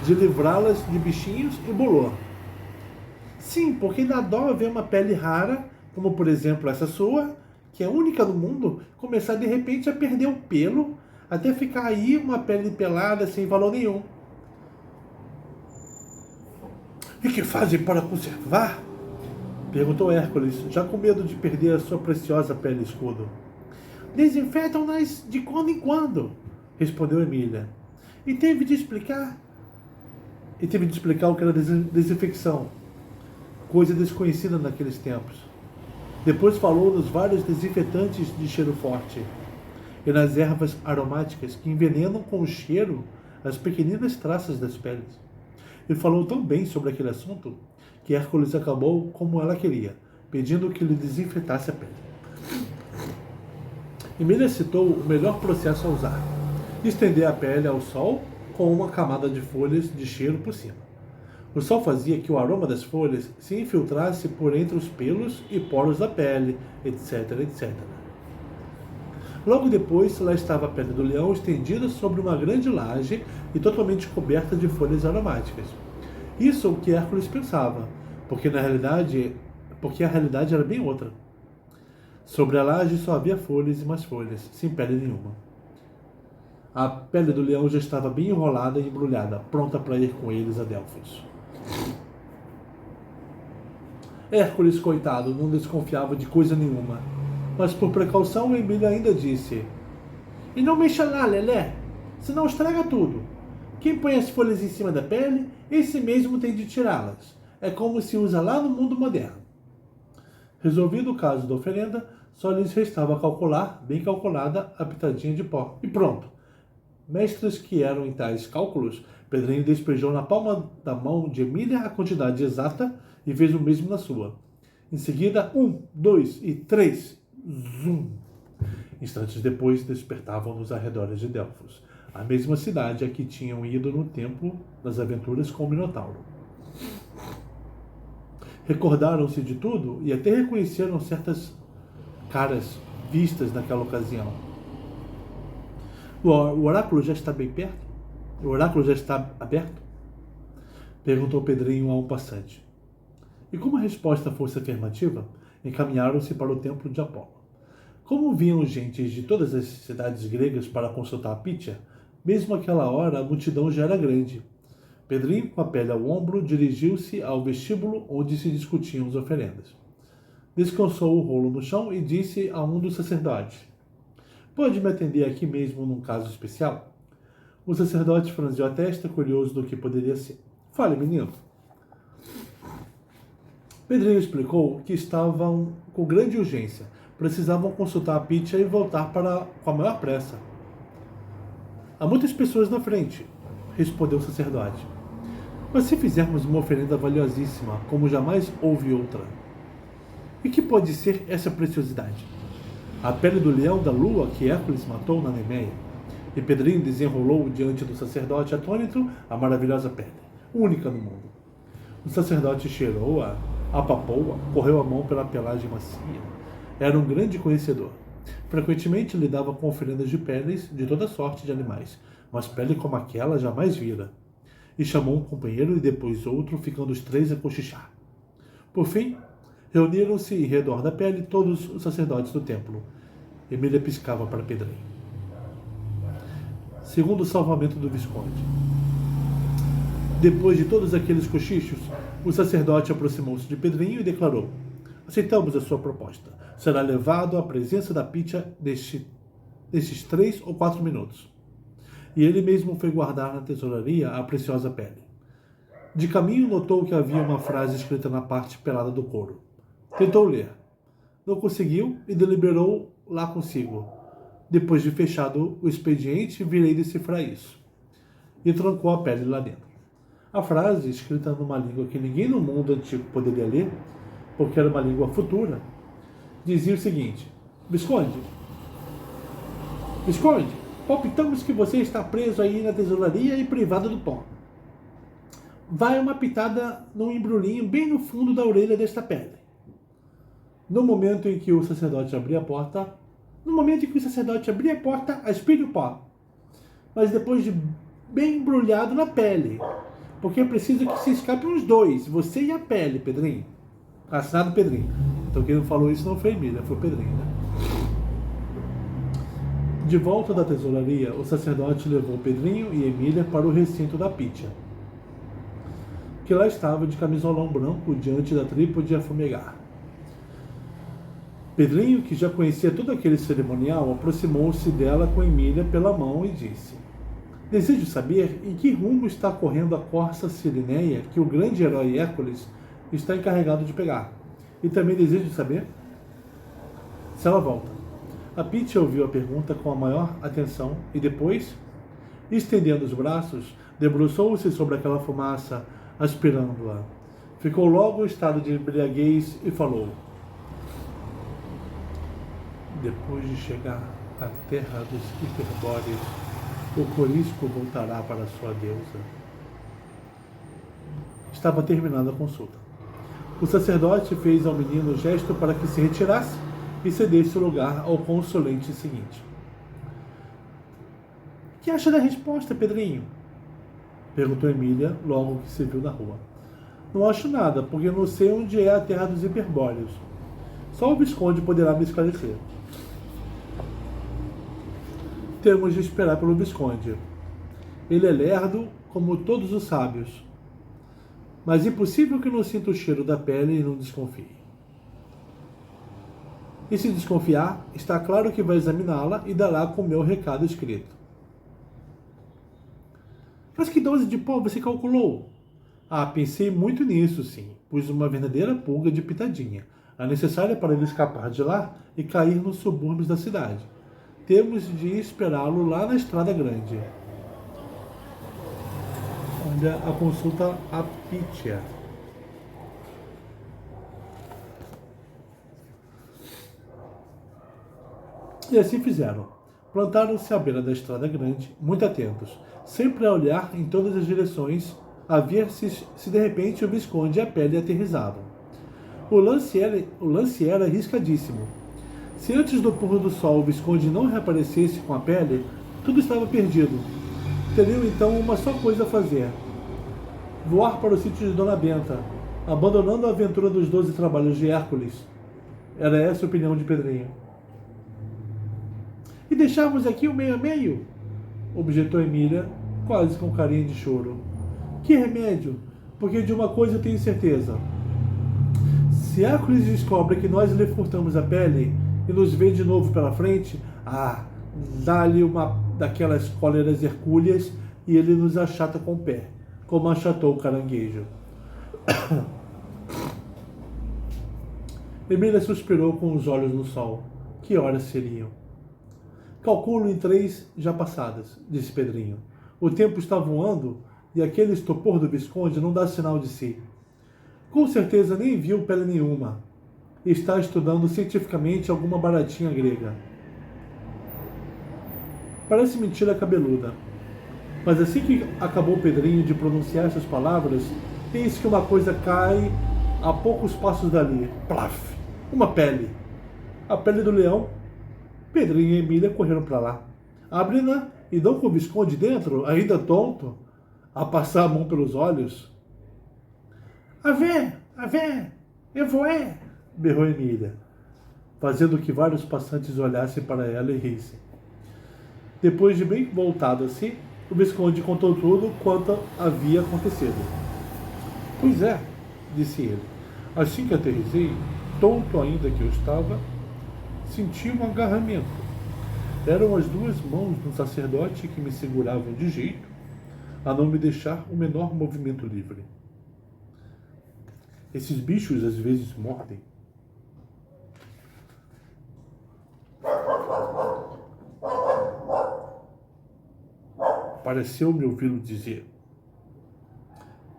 S1: de livrá-las de bichinhos e bolor. Sim, porque dá dó ver uma pele rara, como por exemplo essa sua, que é única no mundo, começar de repente a perder o pelo, até ficar aí uma pele pelada sem valor nenhum. E que fazem para conservar? Perguntou Hércules, já com medo de perder a sua preciosa pele escudo. Desinfetam-nas de quando em quando, respondeu Emília. E teve de explicar o que era desinfecção, coisa desconhecida naqueles tempos. Depois falou nos vários desinfetantes de cheiro forte e nas ervas aromáticas que envenenam com o cheiro as pequeninas traças das peles. E falou tão bem sobre aquele assunto que Hércules acabou como ela queria, pedindo que lhe desinfetasse a pele. Emília citou o melhor processo a usar: estender a pele ao sol com uma camada de folhas de cheiro por cima. O sol fazia que o aroma das folhas se infiltrasse por entre os pelos e poros da pele, etc, etc. Logo depois, lá estava a pele do leão estendida sobre uma grande laje e totalmente coberta de folhas aromáticas. Isso é o que Hércules pensava, porque a realidade era bem outra. Sobre a laje só havia folhas e mais folhas, sem pele nenhuma. A pele do leão já estava bem enrolada e embrulhada, pronta para ir com eles a Delfos. Hércules, coitado, não desconfiava de coisa nenhuma. Mas por precaução, Emília ainda disse: E não mexa lá, Lelé, senão estraga tudo. Quem põe as folhas em cima da pele, esse mesmo tem de tirá-las. É como se usa lá no mundo moderno. Resolvido o caso da oferenda, só lhes restava calcular, bem calculada, a pitadinha de pó. E pronto. Mestres que eram em tais cálculos, Pedrinho despejou na palma da mão de Emília a quantidade exata e fez o mesmo na sua. Em seguida, 1, 2 e 3. Zum! Instantes depois, despertavam nos arredores de Delfos, a mesma cidade a que tinham ido no tempo das aventuras com o Minotauro. Recordaram-se de tudo e até reconheceram certas caras vistas naquela ocasião. O oráculo já está bem perto? O oráculo já está aberto? Perguntou Pedrinho a um passante. E como a resposta fosse afirmativa, encaminharam-se para o templo de Apolo. Como vinham gentes de todas as cidades gregas para consultar a Pítia, mesmo àquela hora a multidão já era grande. Pedrinho, com a pele ao ombro, dirigiu-se ao vestíbulo onde se discutiam as oferendas. Descansou o rolo no chão e disse a um dos sacerdotes: Pode me atender aqui mesmo num caso especial? O sacerdote franziu a testa, curioso do que poderia ser. Fale, menino. Pedrinho explicou que estavam com grande urgência. Precisavam consultar a Pítia e voltar com a maior pressa. Há muitas pessoas na frente, respondeu o sacerdote. Mas se fizermos uma oferenda valiosíssima, como jamais houve outra, e que pode ser essa preciosidade? A pele do leão da lua que Hércules matou na Nemeia. E Pedrinho desenrolou diante do sacerdote atônito a maravilhosa pele, única no mundo. O sacerdote cheirou-a, apapou-a, correu a mão pela pelagem macia. Era um grande conhecedor. Frequentemente lidava com oferendas de peles de toda sorte de animais, mas pele como aquela jamais vira. E chamou um companheiro e depois outro, ficando os três a cochichar. Por fim, reuniram-se em redor da pele todos os sacerdotes do templo. Emília piscava para Pedrinho. Segundo o salvamento do Visconde. Depois de todos aqueles cochichos, o sacerdote aproximou-se de Pedrinho e declarou: Aceitamos a sua proposta. Será levado à presença da Pítia nestes 3 ou 4 minutos. E ele mesmo foi guardar na tesouraria a preciosa pele. De caminho notou que havia uma frase escrita na parte pelada do couro. Tentou ler. Não conseguiu e deliberou lá consigo. Depois de fechado o expediente, virei decifrar isso. E trancou a pele lá dentro. A frase, escrita numa língua que ninguém no mundo antigo poderia ler, porque era uma língua futura, dizia o seguinte: Visconde, palpitamos que você está preso aí na tesouraria e privado do pó. Vai uma pitada num embrulhinho bem no fundo da orelha desta pele. No momento em que o sacerdote abria a porta, aspire o pó. Mas depois de bem embrulhado na pele, porque é preciso que se escapem os dois, você e a pele, Pedrinho. Assinado Pedrinho. Então quem não falou isso não foi Emília, foi Pedrinho, né? De volta da tesouraria, o sacerdote levou Pedrinho e Emília para o recinto da Pítia, que lá estava de camisolão branco diante da trípode a fumegar. Pedrinho, que já conhecia todo aquele cerimonial, aproximou-se dela com Emília pela mão e disse: Desejo saber em que rumo está correndo a corça Cirineia que o grande herói Hércules está encarregado de pegar. E também desejo saber se ela volta. A Pítia ouviu a pergunta com a maior atenção e depois, estendendo os braços, debruçou-se sobre aquela fumaça, aspirando-a. Ficou logo em estado de embriaguez e falou: Depois de chegar à terra dos hiperbóreos, o corisco voltará para sua deusa. Estava terminando a consulta. O sacerdote fez ao menino gesto para que se retirasse e cedesse o lugar ao consulente seguinte. Que acha da resposta, Pedrinho? Perguntou Emília, logo que se viu na rua. Não acho nada, porque não sei onde é a terra dos hiperbóreos. Só o Visconde poderá me esclarecer. Temos de esperar pelo Visconde. Ele é lerdo como todos os sábios. mas impossível que não sinta o cheiro da pele e não desconfie. E se desconfiar, está claro que vai examiná-la e dará com o meu recado escrito. Mas que dose de pó você calculou? Ah, pensei muito nisso, sim. Pus uma verdadeira pulga de pitadinha, a necessária para ele escapar de lá e cair nos subúrbios da cidade. Temos de esperá-lo lá na Estrada Grande. Olha a consulta a Pitya. E assim fizeram. Plantaram-se à beira da Estrada Grande, muito atentos, sempre a olhar em todas as direções, a ver se de repente o Visconde e a pele aterrissavam. O lance era arriscadíssimo. Se antes do pôr do sol o Visconde não reaparecesse com a pele, tudo estava perdido. Teriam então uma só coisa a fazer: voar para o sítio de Dona Benta, abandonando a aventura dos 12 trabalhos de Hércules. Era essa a opinião de Pedrinho. E deixarmos aqui o meio a meio? Objetou Emília, quase com carinha de choro. Que remédio? Porque de uma coisa eu tenho certeza. Se Hércules descobre que nós lhe furtamos a pele e nos vê de novo pela frente, dá-lhe uma daquelas cóleras hercúleas e ele nos achata com o pé, como achatou o caranguejo. Emília suspirou com os olhos no sol. Que horas seriam? Calculo em 3 já passadas, disse Pedrinho. O tempo está voando e aquele estupor do Visconde não dá sinal de si. Com certeza nem viu pele nenhuma. Está estudando cientificamente alguma baratinha grega. Parece mentira cabeluda. Mas assim que acabou Pedrinho de pronunciar essas palavras, eis que uma coisa cai a poucos passos dali. Plaf! Uma pele. A pele do leão. Pedrinho e Emília correram para lá. Abrem-na e dão com o Visconde dentro, ainda tonto, a passar a mão pelos olhos. Avé, eu vou berrou Emília, fazendo que vários passantes olhassem para ela e rissem. Depois de bem voltado a si, o Visconde contou tudo quanto havia acontecido. Pois é, disse ele, assim que aterrissei, tonto ainda que eu estava, senti um agarramento. Eram as 2 mãos do sacerdote que me seguravam de jeito a não me deixar o menor movimento livre. Esses bichos às vezes mordem. Pareceu-me ouvi-lo dizer.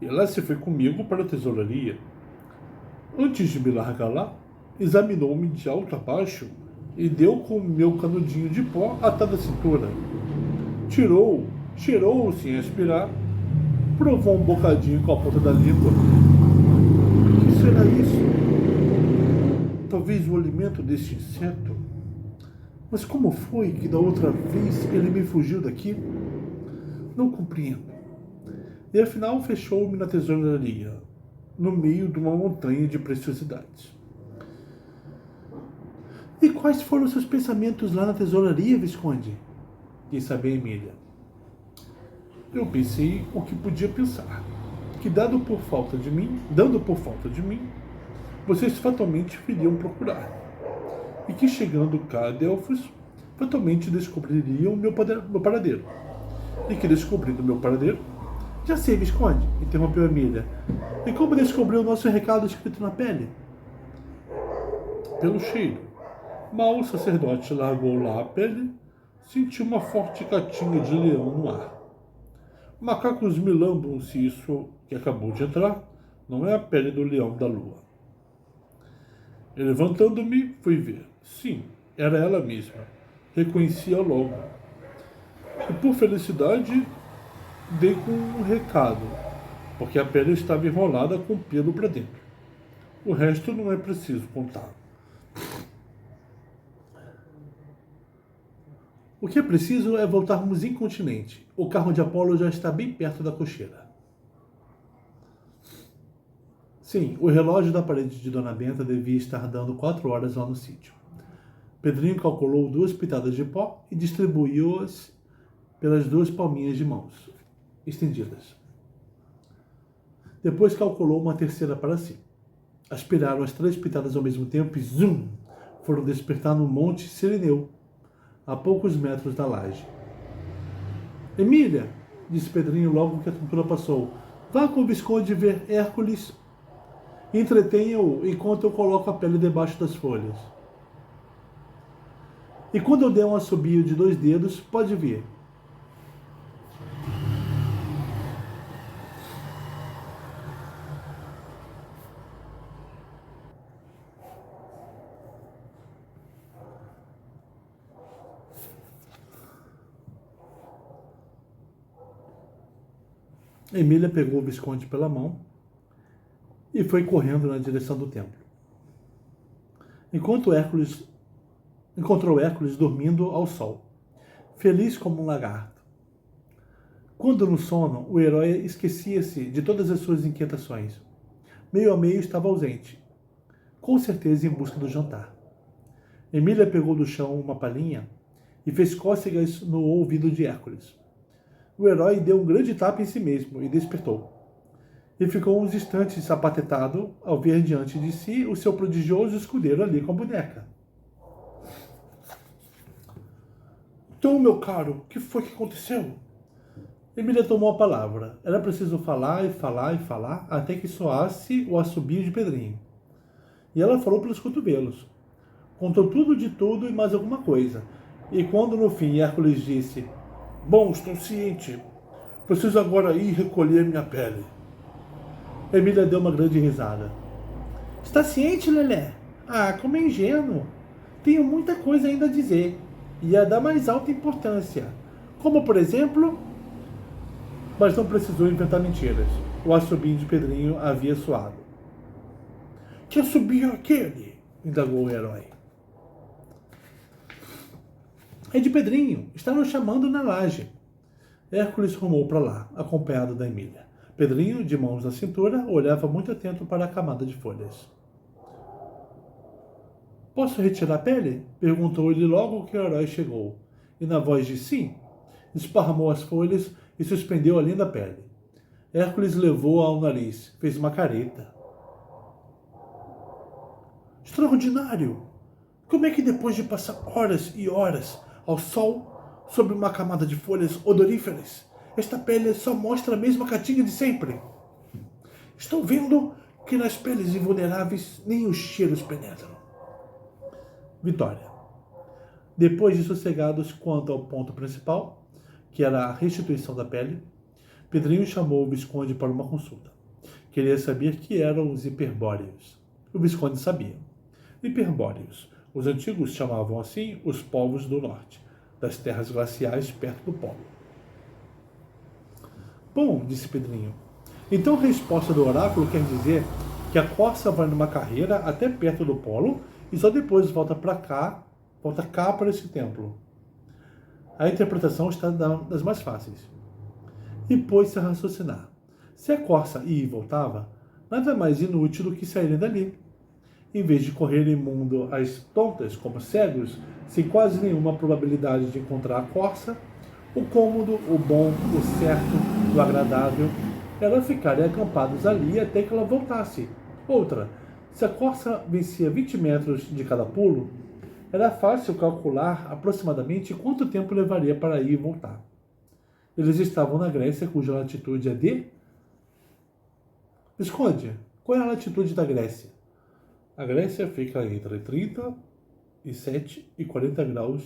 S1: E ela se foi comigo para a tesouraria. Antes de me largar lá, examinou-me de alto a baixo e deu com o meu canudinho de pó atado à cintura. Cheirou sem aspirar, provou um bocadinho com a ponta da língua. O que será isso? Talvez o alimento deste inseto? Mas como foi que da outra vez ele me fugiu daqui? Não compreendo. E afinal fechou-me na tesouraria, no meio de uma montanha de preciosidades. E quais foram seus pensamentos lá na tesouraria, Visconde? Quis saber Emília. Eu pensei o que podia pensar. Que dando por falta de mim, vocês fatalmente viriam procurar. E que chegando cá a Delfos, fatalmente descobririam meu paradeiro. E que descobrindo meu paradeiro... Já sei, Visconde, interrompeu Emília. E como descobriu o nosso recado escrito na pele? Pelo cheiro. Mal o sacerdote largou lá a pele, sentiu uma forte catinha de leão no ar. Macacos me lambam se isso que acabou de entrar não é a pele do leão da lua. E levantando-me, fui ver. Sim, era ela mesma. Reconhecia logo. E por felicidade, dei com um recado, porque a pele estava enrolada com pelo para dentro. O resto não é preciso contar. O que é preciso é voltarmos incontinente. O carro de Apolo já está bem perto da cocheira. Sim, o relógio da parede de Dona Benta devia estar dando 4 horas lá no sítio. Pedrinho calculou 2 pitadas de pó e distribuiu-as pelas 2 palminhas de mãos estendidas. Depois calculou uma terceira para si. Aspiraram as 3 pitadas ao mesmo tempo e, zum, foram despertar no Monte Sirineu, a poucos metros da laje. Emília, disse Pedrinho logo que a tontura passou, vá com o Visconde ver Hércules. Entretenha-o enquanto eu coloco a pele debaixo das folhas. E quando eu der um assobio de 2 dedos, pode vir. Emília pegou o Visconde pela mão e foi correndo na direção do templo. Encontrou Hércules dormindo ao sol, feliz como um lagarto. Quando no sono, o herói esquecia-se de todas as suas inquietações. Meio a meio estava ausente, com certeza em busca do jantar. Emília pegou do chão uma palhinha e fez cócegas no ouvido de Hércules. O herói deu um grande tapa em si mesmo e despertou. E ficou uns instantes apatetado ao ver diante de si o seu prodigioso escudeiro ali com a boneca. Então, meu caro, o que foi que aconteceu? Emília tomou a palavra. Era preciso falar e falar e falar até que soasse o assobio de Pedrinho. E ela falou pelos cotovelos. Contou tudo de tudo e mais alguma coisa. E quando no fim Hércules disse: Bom, estou ciente. Preciso agora ir recolher minha pele. Emília deu uma grande risada. Está ciente, Lelé? Ah, como é ingênuo. Tenho muita coisa ainda a dizer. E a da mais alta importância. Como, por exemplo... Mas não precisou inventar mentiras. O assobio de Pedrinho havia soado. Que assobio é aquele? Indagou o herói. É de Pedrinho. Está nos chamando na laje. Hércules rumou para lá, acompanhado da Emília. Pedrinho, de mãos na cintura, olhava muito atento para a camada de folhas. Posso retirar a pele? Perguntou ele logo que o herói chegou. E na voz de sim, esparramou as folhas e suspendeu a linda pele. Hércules levou-a ao nariz, fez uma careta. Extraordinário! Como é que depois de passar horas e horas ao sol, sob uma camada de folhas odoríferas, esta pele só mostra a mesma catinha de sempre? Estou vendo que nas peles invulneráveis nem os cheiros penetram. Vitória. Depois de sossegados quanto ao ponto principal, que era a restituição da pele, Pedrinho chamou o Visconde para uma consulta. Queria saber que eram os hiperbóreos. O Visconde sabia. Hiperbóreos. Os antigos chamavam assim os povos do norte, das terras glaciais perto do polo. Bom, disse Pedrinho. Então a resposta do oráculo quer dizer que a corça vai numa carreira até perto do polo e só depois volta cá para esse templo. A interpretação está das mais fáceis. E pôs-se a raciocinar. Se a corça ia e voltava, nada mais inútil do que saírem dali. Em vez de correrem mundo às tontas, como cegos, sem quase nenhuma probabilidade de encontrar a corça, o cômodo, o bom, o certo, o agradável, era ficarem acampados ali até que ela voltasse. Outra, se a corça vencia 20 metros de cada pulo, era fácil calcular aproximadamente quanto tempo levaria para ir e voltar. Eles estavam na Grécia, cuja latitude é de... Visconde, qual é a latitude da Grécia? A Grécia fica entre 37 e 40 graus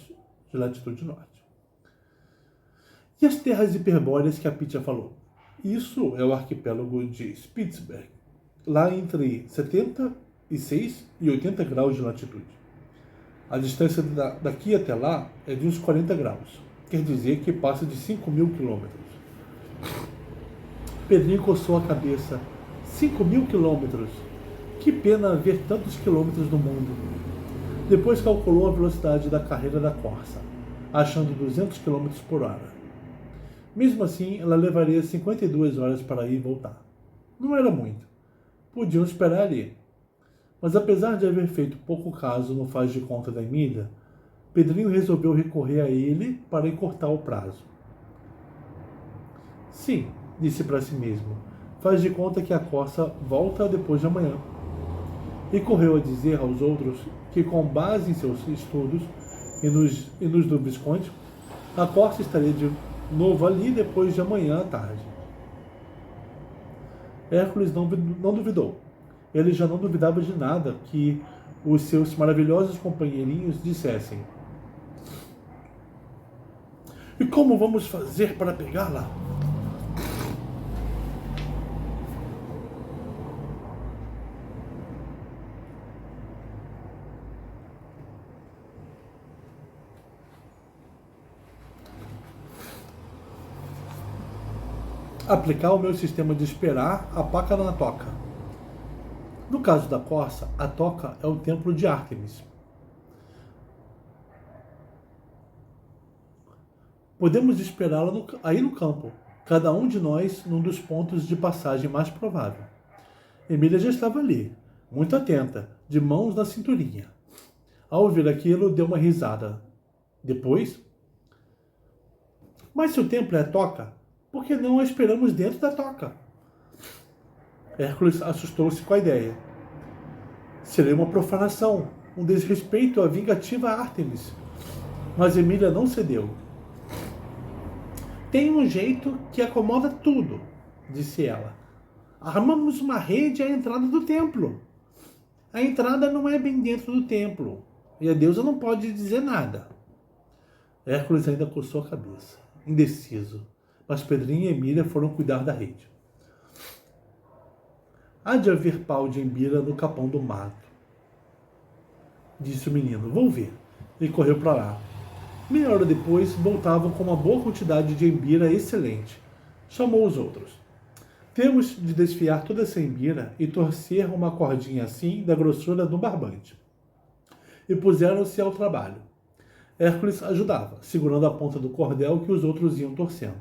S1: de latitude norte. E as terras hiperbóreas que a Pítia falou? Isso é o arquipélago de Spitzberg, lá entre 76 e 80 graus de latitude. A distância daqui até lá é de uns 40 graus, quer dizer que passa de 5.000 quilômetros. Pedrinho coçou a cabeça. 5.000 quilômetros! Que pena ver tantos quilômetros no mundo. Depois calculou a velocidade da carreira da corça, achando 200 km por hora. Mesmo assim, ela levaria 52 horas para ir e voltar. Não era muito. Podiam esperar ali. Mas apesar de haver feito pouco caso no faz de conta da Emília, Pedrinho resolveu recorrer a ele para encurtar o prazo. Sim, disse para si mesmo, faz de conta que a corça volta depois de amanhã. E correu a dizer aos outros que, com base em seus estudos e nos do Visconde, a corça estaria de novo ali depois de amanhã à tarde. Hércules não duvidou. Ele já não duvidava de nada que os seus maravilhosos companheirinhos dissessem. E como vamos fazer para pegá-la? Aplicar o meu sistema de esperar a paca na toca. No caso da corça, a toca é o templo de Ártemis. Podemos esperá-la aí no campo, cada um de nós num dos pontos de passagem mais provável. Emília já estava ali, muito atenta, de mãos na cinturinha. Ao ouvir aquilo, deu uma risada. Depois, mas se o templo é a toca, por que não a esperamos dentro da toca? Hércules assustou-se com a ideia. Seria uma profanação, um desrespeito à vingativa Ártemis. Mas Emília não cedeu. Tem um jeito que acomoda tudo, disse ela. Armamos uma rede à entrada do templo. A entrada não é bem dentro do templo, e a deusa não pode dizer nada. Hércules ainda coçou a cabeça, indeciso, mas Pedrinho e Emília foram cuidar da rede. Há de haver pau de embira no capão do mato, disse o menino. Vou ver. E correu para lá. Meia hora depois, voltavam com uma boa quantidade de embira excelente. Chamou os outros. Temos de desfiar toda essa embira e torcer uma cordinha assim da grossura do barbante. E puseram-se ao trabalho. Hércules ajudava, segurando a ponta do cordel que os outros iam torcendo.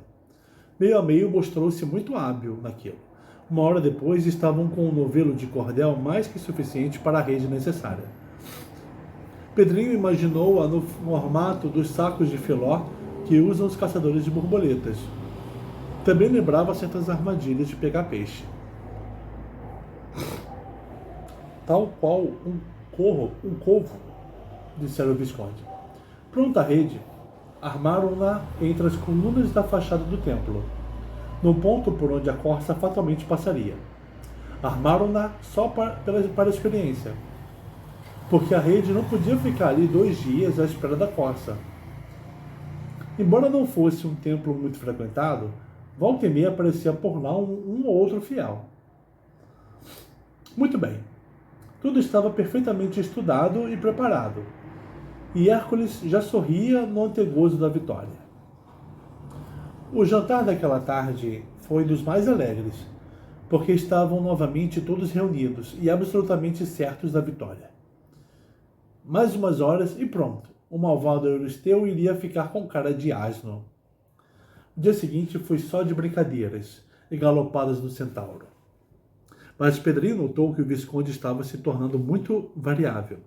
S1: Meio a meio mostrou-se muito hábil naquilo. Uma hora depois, estavam com um novelo de cordel mais que suficiente para a rede necessária. Pedrinho imaginou-a no formato dos sacos de filó que usam os caçadores de borboletas. Também lembrava certas armadilhas de pegar peixe. Tal qual um covo, disseram o Visconde. Pronta a rede, armaram-na entre as colunas da fachada do templo, no ponto por onde a corça fatalmente passaria. Armaram-na só para a experiência, porque a rede não podia ficar ali 2 dias à espera da corça. Embora não fosse um templo muito frequentado, volta e meia aparecia por lá um ou outro fiel. Muito bem. Tudo estava perfeitamente estudado e preparado, e Hércules já sorria no antegozo da vitória. O jantar daquela tarde foi dos mais alegres, porque estavam novamente todos reunidos e absolutamente certos da vitória. Mais umas horas e pronto, o malvado Euristeu iria ficar com cara de asno. O dia seguinte foi só de brincadeiras e galopadas do centauro. Mas Pedrinho notou que o Visconde estava se tornando muito variável.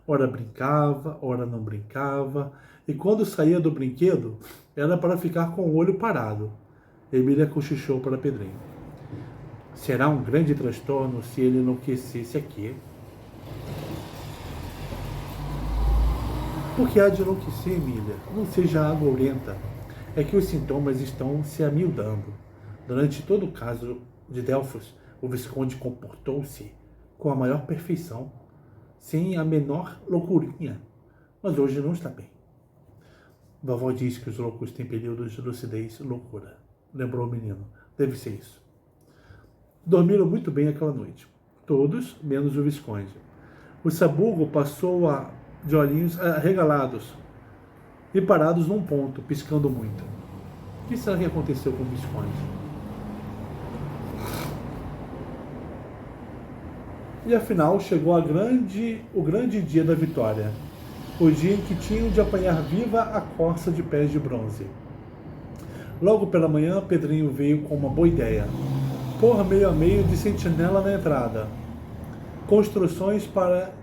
S1: Ora brincava, ora não brincava, e quando saía do brinquedo, era para ficar com o olho parado. Emília cochichou para Pedrinho. Será um grande transtorno se ele enlouquecesse aqui. Por que há de enlouquecer, Emília? Não seja agourenta. É que os sintomas estão se amildando. Durante todo o caso de Delfos, o Visconde comportou-se com a maior perfeição, sem a menor loucurinha. Mas hoje não está bem. Vovó diz que os loucos têm períodos de lucidez e loucura. Lembrou o menino. Deve ser isso. Dormiram muito bem aquela noite. Todos, menos o Visconde. O sabugo passou de olhinhos arregalados e parados num ponto, piscando muito. O que será que aconteceu com o Visconde? E afinal chegou o grande dia da vitória, o dia em que tinham de apanhar viva a corça de pés de bronze. Logo pela manhã, Pedrinho veio com uma boa ideia. Pôr meio a meio de sentinela na entrada. Construções para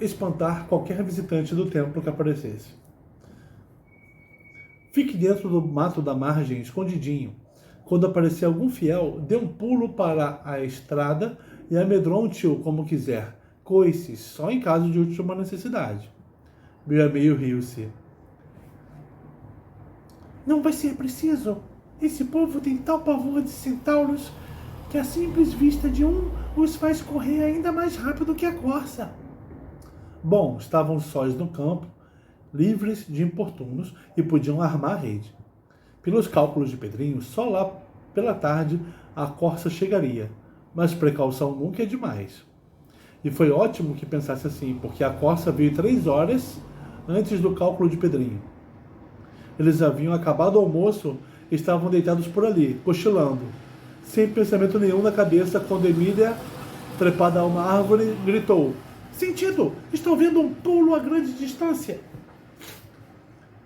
S1: espantar qualquer visitante do templo que aparecesse. Fique dentro do mato da margem, escondidinho. Quando aparecer algum fiel, dê um pulo para a estrada e amedronte-o como quiser. Coices, só em caso de última necessidade. Meu amigo riu-se. Não vai ser preciso. Esse povo tem tal pavor de centauros que a simples vista de um os faz correr ainda mais rápido que a corça. Bom, estavam sós no campo, livres de importunos e podiam armar a rede. Pelos cálculos de Pedrinho, só lá pela tarde a corça chegaria, mas precaução nunca é demais. E foi ótimo que pensasse assim, porque a corça veio 3 horas antes do cálculo de Pedrinho. Eles haviam acabado o almoço e estavam deitados por ali, cochilando, sem pensamento nenhum na cabeça, quando Emília, trepada a uma árvore, gritou: Sentido! Estou vendo um pulo a grande distância!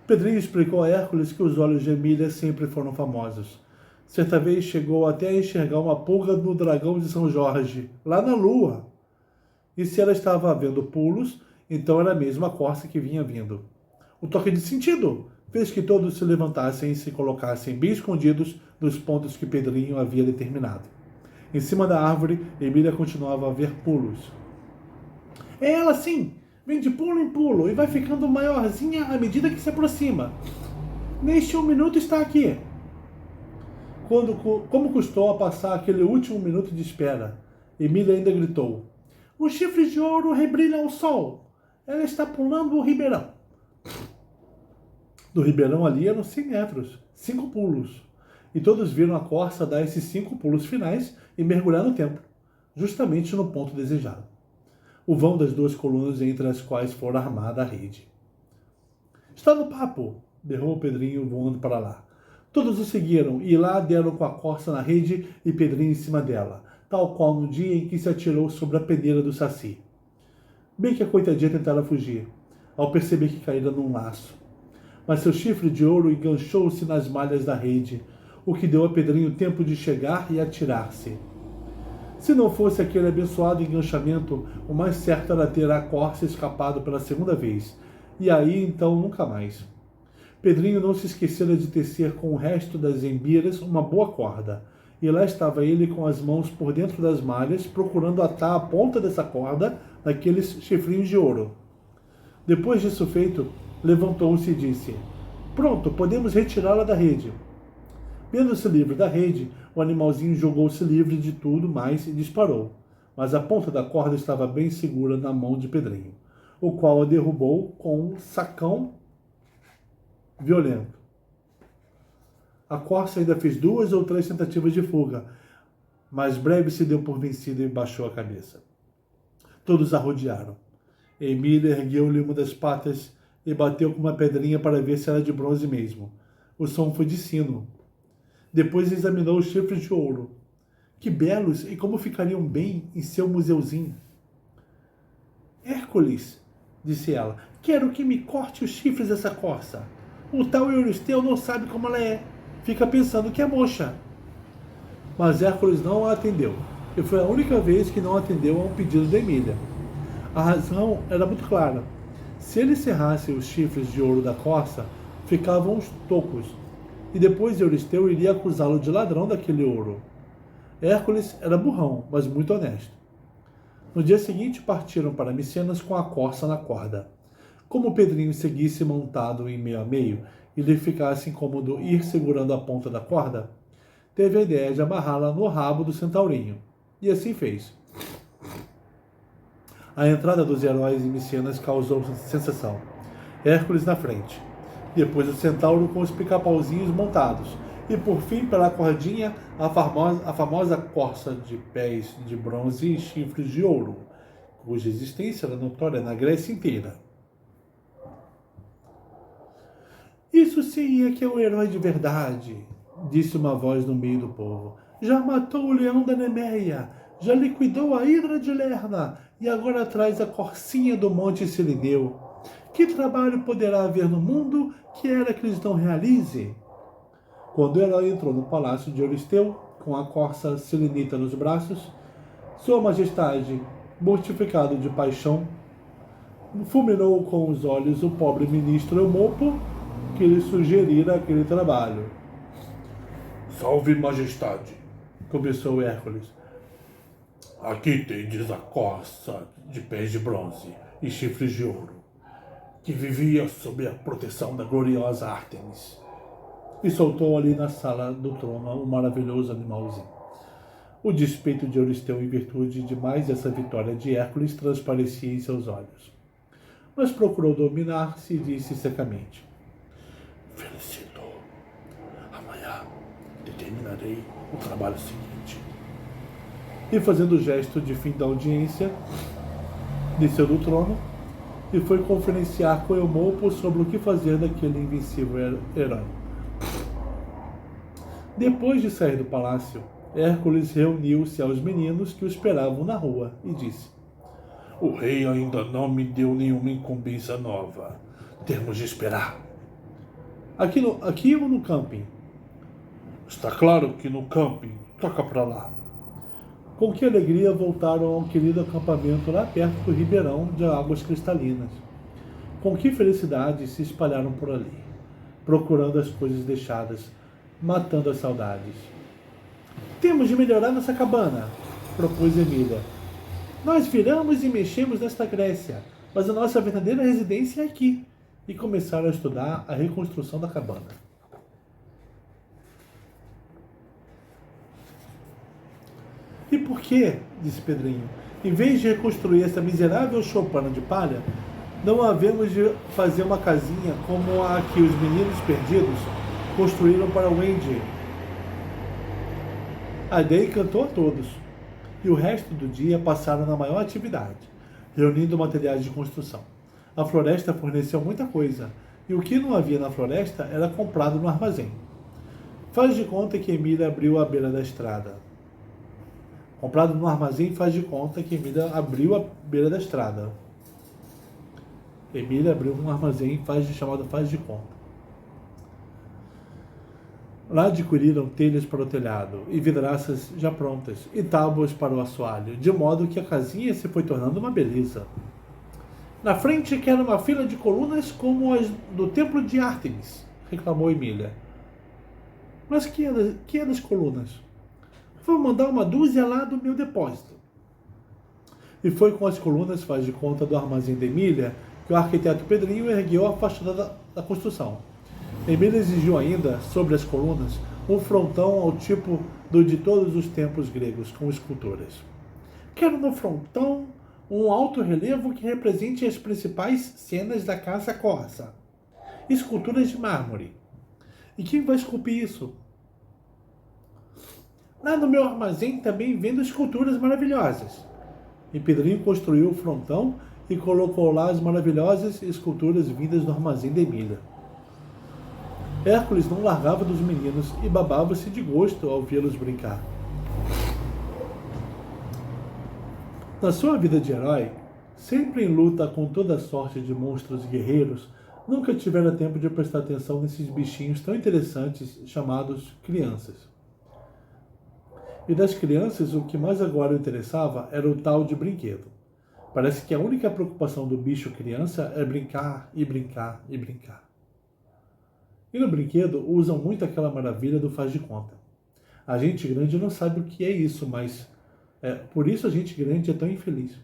S1: Pedrinho explicou a Hércules que os olhos de Emília sempre foram famosos. Certa vez chegou até a enxergar uma pulga no dragão de São Jorge, lá na lua. E se ela estava vendo pulos, então era mesmo a corça que vinha vindo. O toque de sentido fez que todos se levantassem e se colocassem bem escondidos nos pontos que Pedrinho havia determinado. Em cima da árvore, Emília continuava a ver pulos. É ela sim! Vem de pulo em pulo e vai ficando maiorzinha à medida que se aproxima. Neste 1 minuto está aqui. Como custou a passar aquele último minuto de espera? Emília ainda gritou: Os chifres de ouro rebrilham ao sol. Ela está pulando o ribeirão. Do ribeirão ali eram 100 metros, 5 pulos. E todos viram a corça dar esses 5 pulos finais e mergulhar no templo, justamente no ponto desejado. O vão das 2 colunas entre as quais fora armada a rede. Está no papo! Berrou Pedrinho voando para lá. Todos o seguiram e lá deram com a corça na rede e Pedrinho em cima dela, tal qual no dia em que se atirou sobre a peneira do Saci. Bem que a coitadinha tentara fugir, ao perceber que caíra num laço. Mas seu chifre de ouro enganchou-se nas malhas da rede, o que deu a Pedrinho tempo de chegar e atirar-se. Se não fosse aquele abençoado enganchamento, o mais certo era ter a corça escapado pela 2ª vez, e aí então nunca mais. Pedrinho não se esquecera de tecer com o resto das embiras uma boa corda, e lá estava ele com as mãos por dentro das malhas, procurando atar a ponta dessa corda naqueles chifrinhos de ouro. Depois disso feito, levantou-se e disse: Pronto, podemos retirá-la da rede. Vendo-se livre da rede, o animalzinho jogou-se livre de tudo mais e disparou. Mas a ponta da corda estava bem segura na mão de Pedrinho, o qual a derrubou com um sacão violento. A corça ainda fez 2 ou 3 tentativas de fuga, mas breve se deu por vencida e baixou a cabeça. Todos a rodearam. Emília ergueu-lhe uma das patas e bateu com uma pedrinha para ver se era de bronze mesmo. O som foi de sino. Depois examinou os chifres de ouro. Que belos e como ficariam bem em seu museuzinho. Hércules, disse ela, quero que me corte os chifres dessa corça. O tal Euristeu não sabe como ela é. Fica pensando que é mocha. Mas Hércules não a atendeu. E foi a única vez que não atendeu a um pedido de Emília. A razão era muito clara. Se ele serrasse os chifres de ouro da corça, ficavam uns tocos, e depois Euristeu iria acusá-lo de ladrão daquele ouro. Hércules era burrão, mas muito honesto. No dia seguinte partiram para Micenas com a corça na corda. Como Pedrinho seguisse montado em meio a meio e lhe ficasse incômodo ir segurando a ponta da corda, teve a ideia de amarrá-la no rabo do centaurinho, e assim fez. A entrada dos heróis em Micenas causou sensação. Hércules na frente, depois o centauro com os pica-pauzinhos montados, e por fim, pela cordinha, a famosa corça de pés de bronze e chifres de ouro, cuja existência era notória na Grécia inteira. Isso sim é que é o herói de verdade, disse uma voz no meio do povo. Já matou o leão da Nemeia, já liquidou a hidra de Lerna, e agora traz a corcinha do Monte Sirineu. Que trabalho poderá haver no mundo que Héracles não realize? Quando o herói entrou no palácio de Euristeu, com a corça silinita nos braços, Sua Majestade, mortificado de paixão, fulminou com os olhos o pobre ministro Eumopo, que lhe sugerira aquele trabalho. Salve, majestade, começou Hércules. Aqui tendes a corça de pés de bronze e chifres de ouro, que vivia sob a proteção da gloriosa Ártemis. E soltou ali na sala do trono o maravilhoso animalzinho. O despeito de Euristeu em virtude de mais essa vitória de Hércules transparecia em seus olhos. Mas procurou dominar-se e disse secamente: Felicito, amanhã determinarei o trabalho seguinte. E fazendo o gesto de fim da audiência, desceu do trono e foi conferenciar com Eumolpo sobre o que fazer daquele invencível herói. Depois de sair do palácio, Hércules reuniu-se aos meninos que o esperavam na rua e disse: O rei ainda não me deu nenhuma incumbência nova. Temos de esperar. Aqui ou no camping? Está claro que no camping. Toca para lá. Com que alegria voltaram ao querido acampamento lá perto do ribeirão de águas cristalinas. Com que felicidade se espalharam por ali, procurando as coisas deixadas, matando as saudades. Temos de melhorar nossa cabana, propôs Emília. Nós viramos e mexemos nesta Grécia, mas a nossa verdadeira residência é aqui. E começaram a estudar a reconstrução da cabana. E por que, disse Pedrinho, em vez de reconstruir essa miserável choupana de palha, não havemos de fazer uma casinha como a que os meninos perdidos construíram para Wendy? A ideia encantou a todos, e o resto do dia passaram na maior atividade, reunindo materiais de construção. A floresta forneceu muita coisa, e o que não havia na floresta era comprado no armazém. Faz de conta que Emília abriu a beira da estrada. Comprado no armazém, faz de conta que Emília abriu a beira da estrada. Emília abriu um armazém faz de conta. Lá adquiriram telhas para o telhado, e vidraças já prontas, e tábuas para o assoalho, de modo que a casinha se foi tornando uma beleza. Na frente quero uma fila de colunas como as do templo de Ártemis, reclamou Emília. Mas que é das colunas? Vou mandar uma dúzia lá do meu depósito. E foi com as colunas faz de conta do armazém de Emília que o arquiteto Pedrinho ergueu a fachada da construção. Emília exigiu ainda, sobre as colunas, um frontão ao tipo do de todos os templos gregos, com esculturas. Quero no frontão um alto relevo que represente as principais cenas da caça corsa. Esculturas de mármore. E quem vai esculpir isso? Lá no meu armazém também vendo esculturas maravilhosas. E Pedrinho construiu o frontão e colocou lá as maravilhosas esculturas vindas do armazém de Emília. Hércules não largava dos meninos e babava-se de gosto ao vê-los brincar. Na sua vida de herói, sempre em luta com toda sorte de monstros e guerreiros, nunca tivera tempo de prestar atenção nesses bichinhos tão interessantes chamados crianças. E das crianças, o que mais agora o interessava era o tal de brinquedo. Parece que a única preocupação do bicho criança é brincar e brincar e brincar. E no brinquedo usam muito aquela maravilha do faz de conta. A gente grande não sabe o que é isso, mas por isso a gente grande é tão infeliz.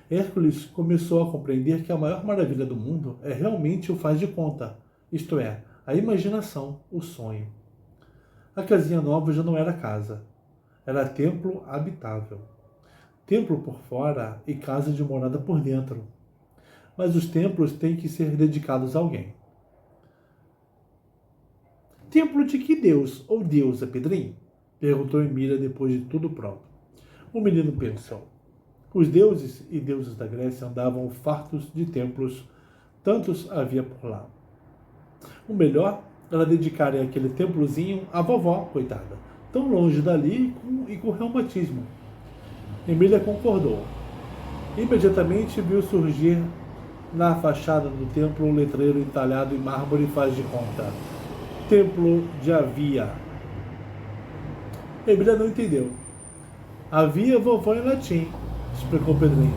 S1: Hércules começou a compreender que a maior maravilha do mundo é realmente o faz de conta, isto é, a imaginação, o sonho. A casinha nova já não era casa, era templo habitável. Templo por fora e casa de morada por dentro. Mas os templos têm que ser dedicados a alguém. Templo de que deus ou deusa, Pedrinho? Perguntou Emília depois de tudo pronto. O menino pensou. Os deuses e deusas da Grécia andavam fartos de templos, tantos havia por lá. O melhor era dedicarem aquele templozinho à vovó, coitada, tão longe dali e com reumatismo. Emília concordou. Imediatamente viu surgir na fachada do templo um letreiro entalhado em mármore faz de conta. Templo de Havia. Emília não entendeu. Havia vovó em latim, explicou Pedrinho.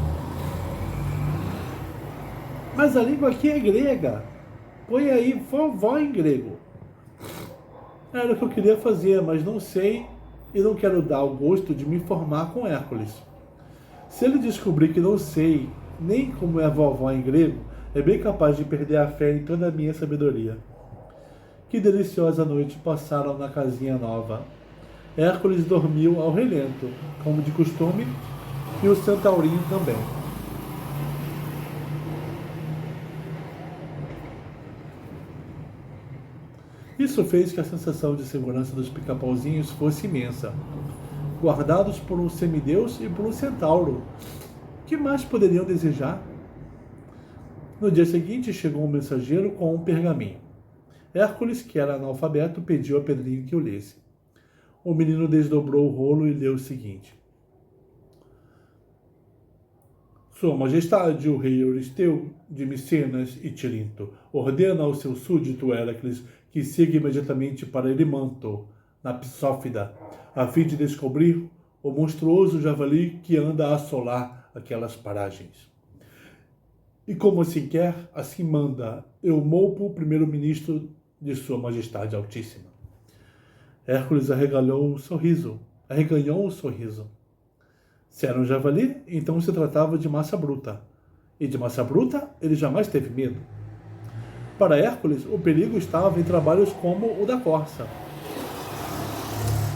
S1: Mas a língua aqui é grega. Põe aí vovó em grego. Era o que eu queria fazer, mas não sei e não quero dar o gosto de me informar com Hércules. Se ele descobrir que não sei nem como é a vovó em grego, é bem capaz de perder a fé em toda a minha sabedoria. Que deliciosa noite passaram na casinha nova. Hércules dormiu ao relento, como de costume, e o Centaurinho também. Isso fez que a sensação de segurança dos pica-pauzinhos fosse imensa. Guardados por um semideus e por um centauro. Que mais poderiam desejar? No dia seguinte chegou um mensageiro com um pergaminho. Hércules, que era analfabeto, pediu a Pedrinho que o lesse. O menino desdobrou o rolo e leu o seguinte: Sua Majestade, o rei Euristeu, de Micenas e Tirinto, ordena ao seu súdito Héracles que siga imediatamente para Erimanto, na Psófida, a fim de descobrir o monstruoso javali que anda a assolar aquelas paragens. E como assim quer, assim manda, Eumolpo, primeiro-ministro de Sua Majestade Altíssima. Hércules arreganhou um sorriso. Se era um javali, então se tratava de massa bruta. E de massa bruta, ele jamais teve medo. Para Hércules, o perigo estava em trabalhos como o da corça,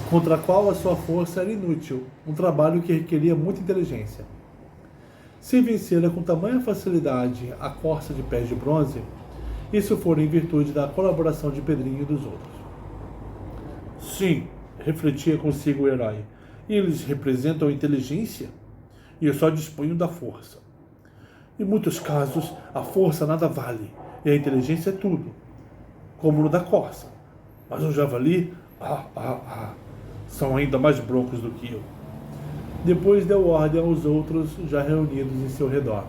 S1: contra a qual a sua força era inútil, um trabalho que requeria muita inteligência. Se vencera com tamanha facilidade a corça de pés de bronze, isso fora em virtude da colaboração de Pedrinho e dos outros. Sim, refletia consigo o herói, eles representam a inteligência e eu só disponho da força. Em muitos casos, a força nada vale e a inteligência é tudo, como no da corça. Mas o javali, são ainda mais broncos do que eu. Depois deu ordem aos outros já reunidos em seu redor.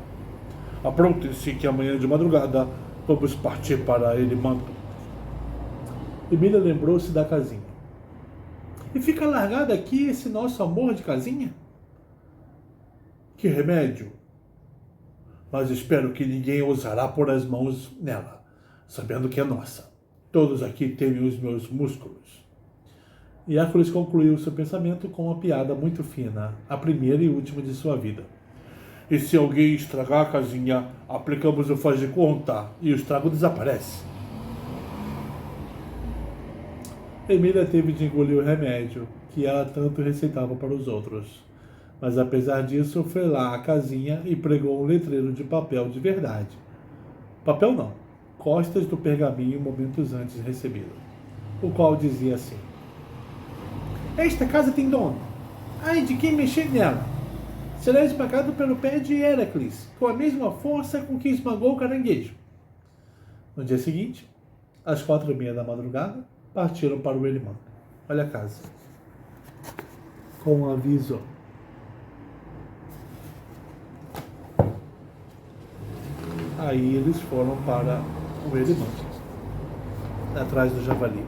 S1: Aprontem-se que amanhã de madrugada vamos partir para Erimanto. Emília lembrou-se da casinha. E fica largado aqui esse nosso amor de casinha? Que remédio! Mas espero que ninguém ousará pôr as mãos nela, sabendo que é nossa. Todos aqui temem os meus músculos. E Hércules concluiu seu pensamento com uma piada muito fina, a primeira e última de sua vida. E se alguém estragar a casinha, aplicamos o faz de conta e o estrago desaparece. Emília teve de engolir o remédio, que ela tanto receitava para os outros. Mas apesar disso, foi lá à casinha e pregou um letreiro de papel de verdade. Papel não, costas do pergaminho momentos antes recebido, o qual dizia assim: Esta casa tem dono. Ai de quem mexer nela. Será esmagado pelo pé de Héracles, com a mesma força com que esmagou o caranguejo. No dia seguinte, às 4:30 da madrugada, partiram para o Erimanto. Olha a casa. Com um aviso. Aí eles foram para o Erimanto, atrás do javali.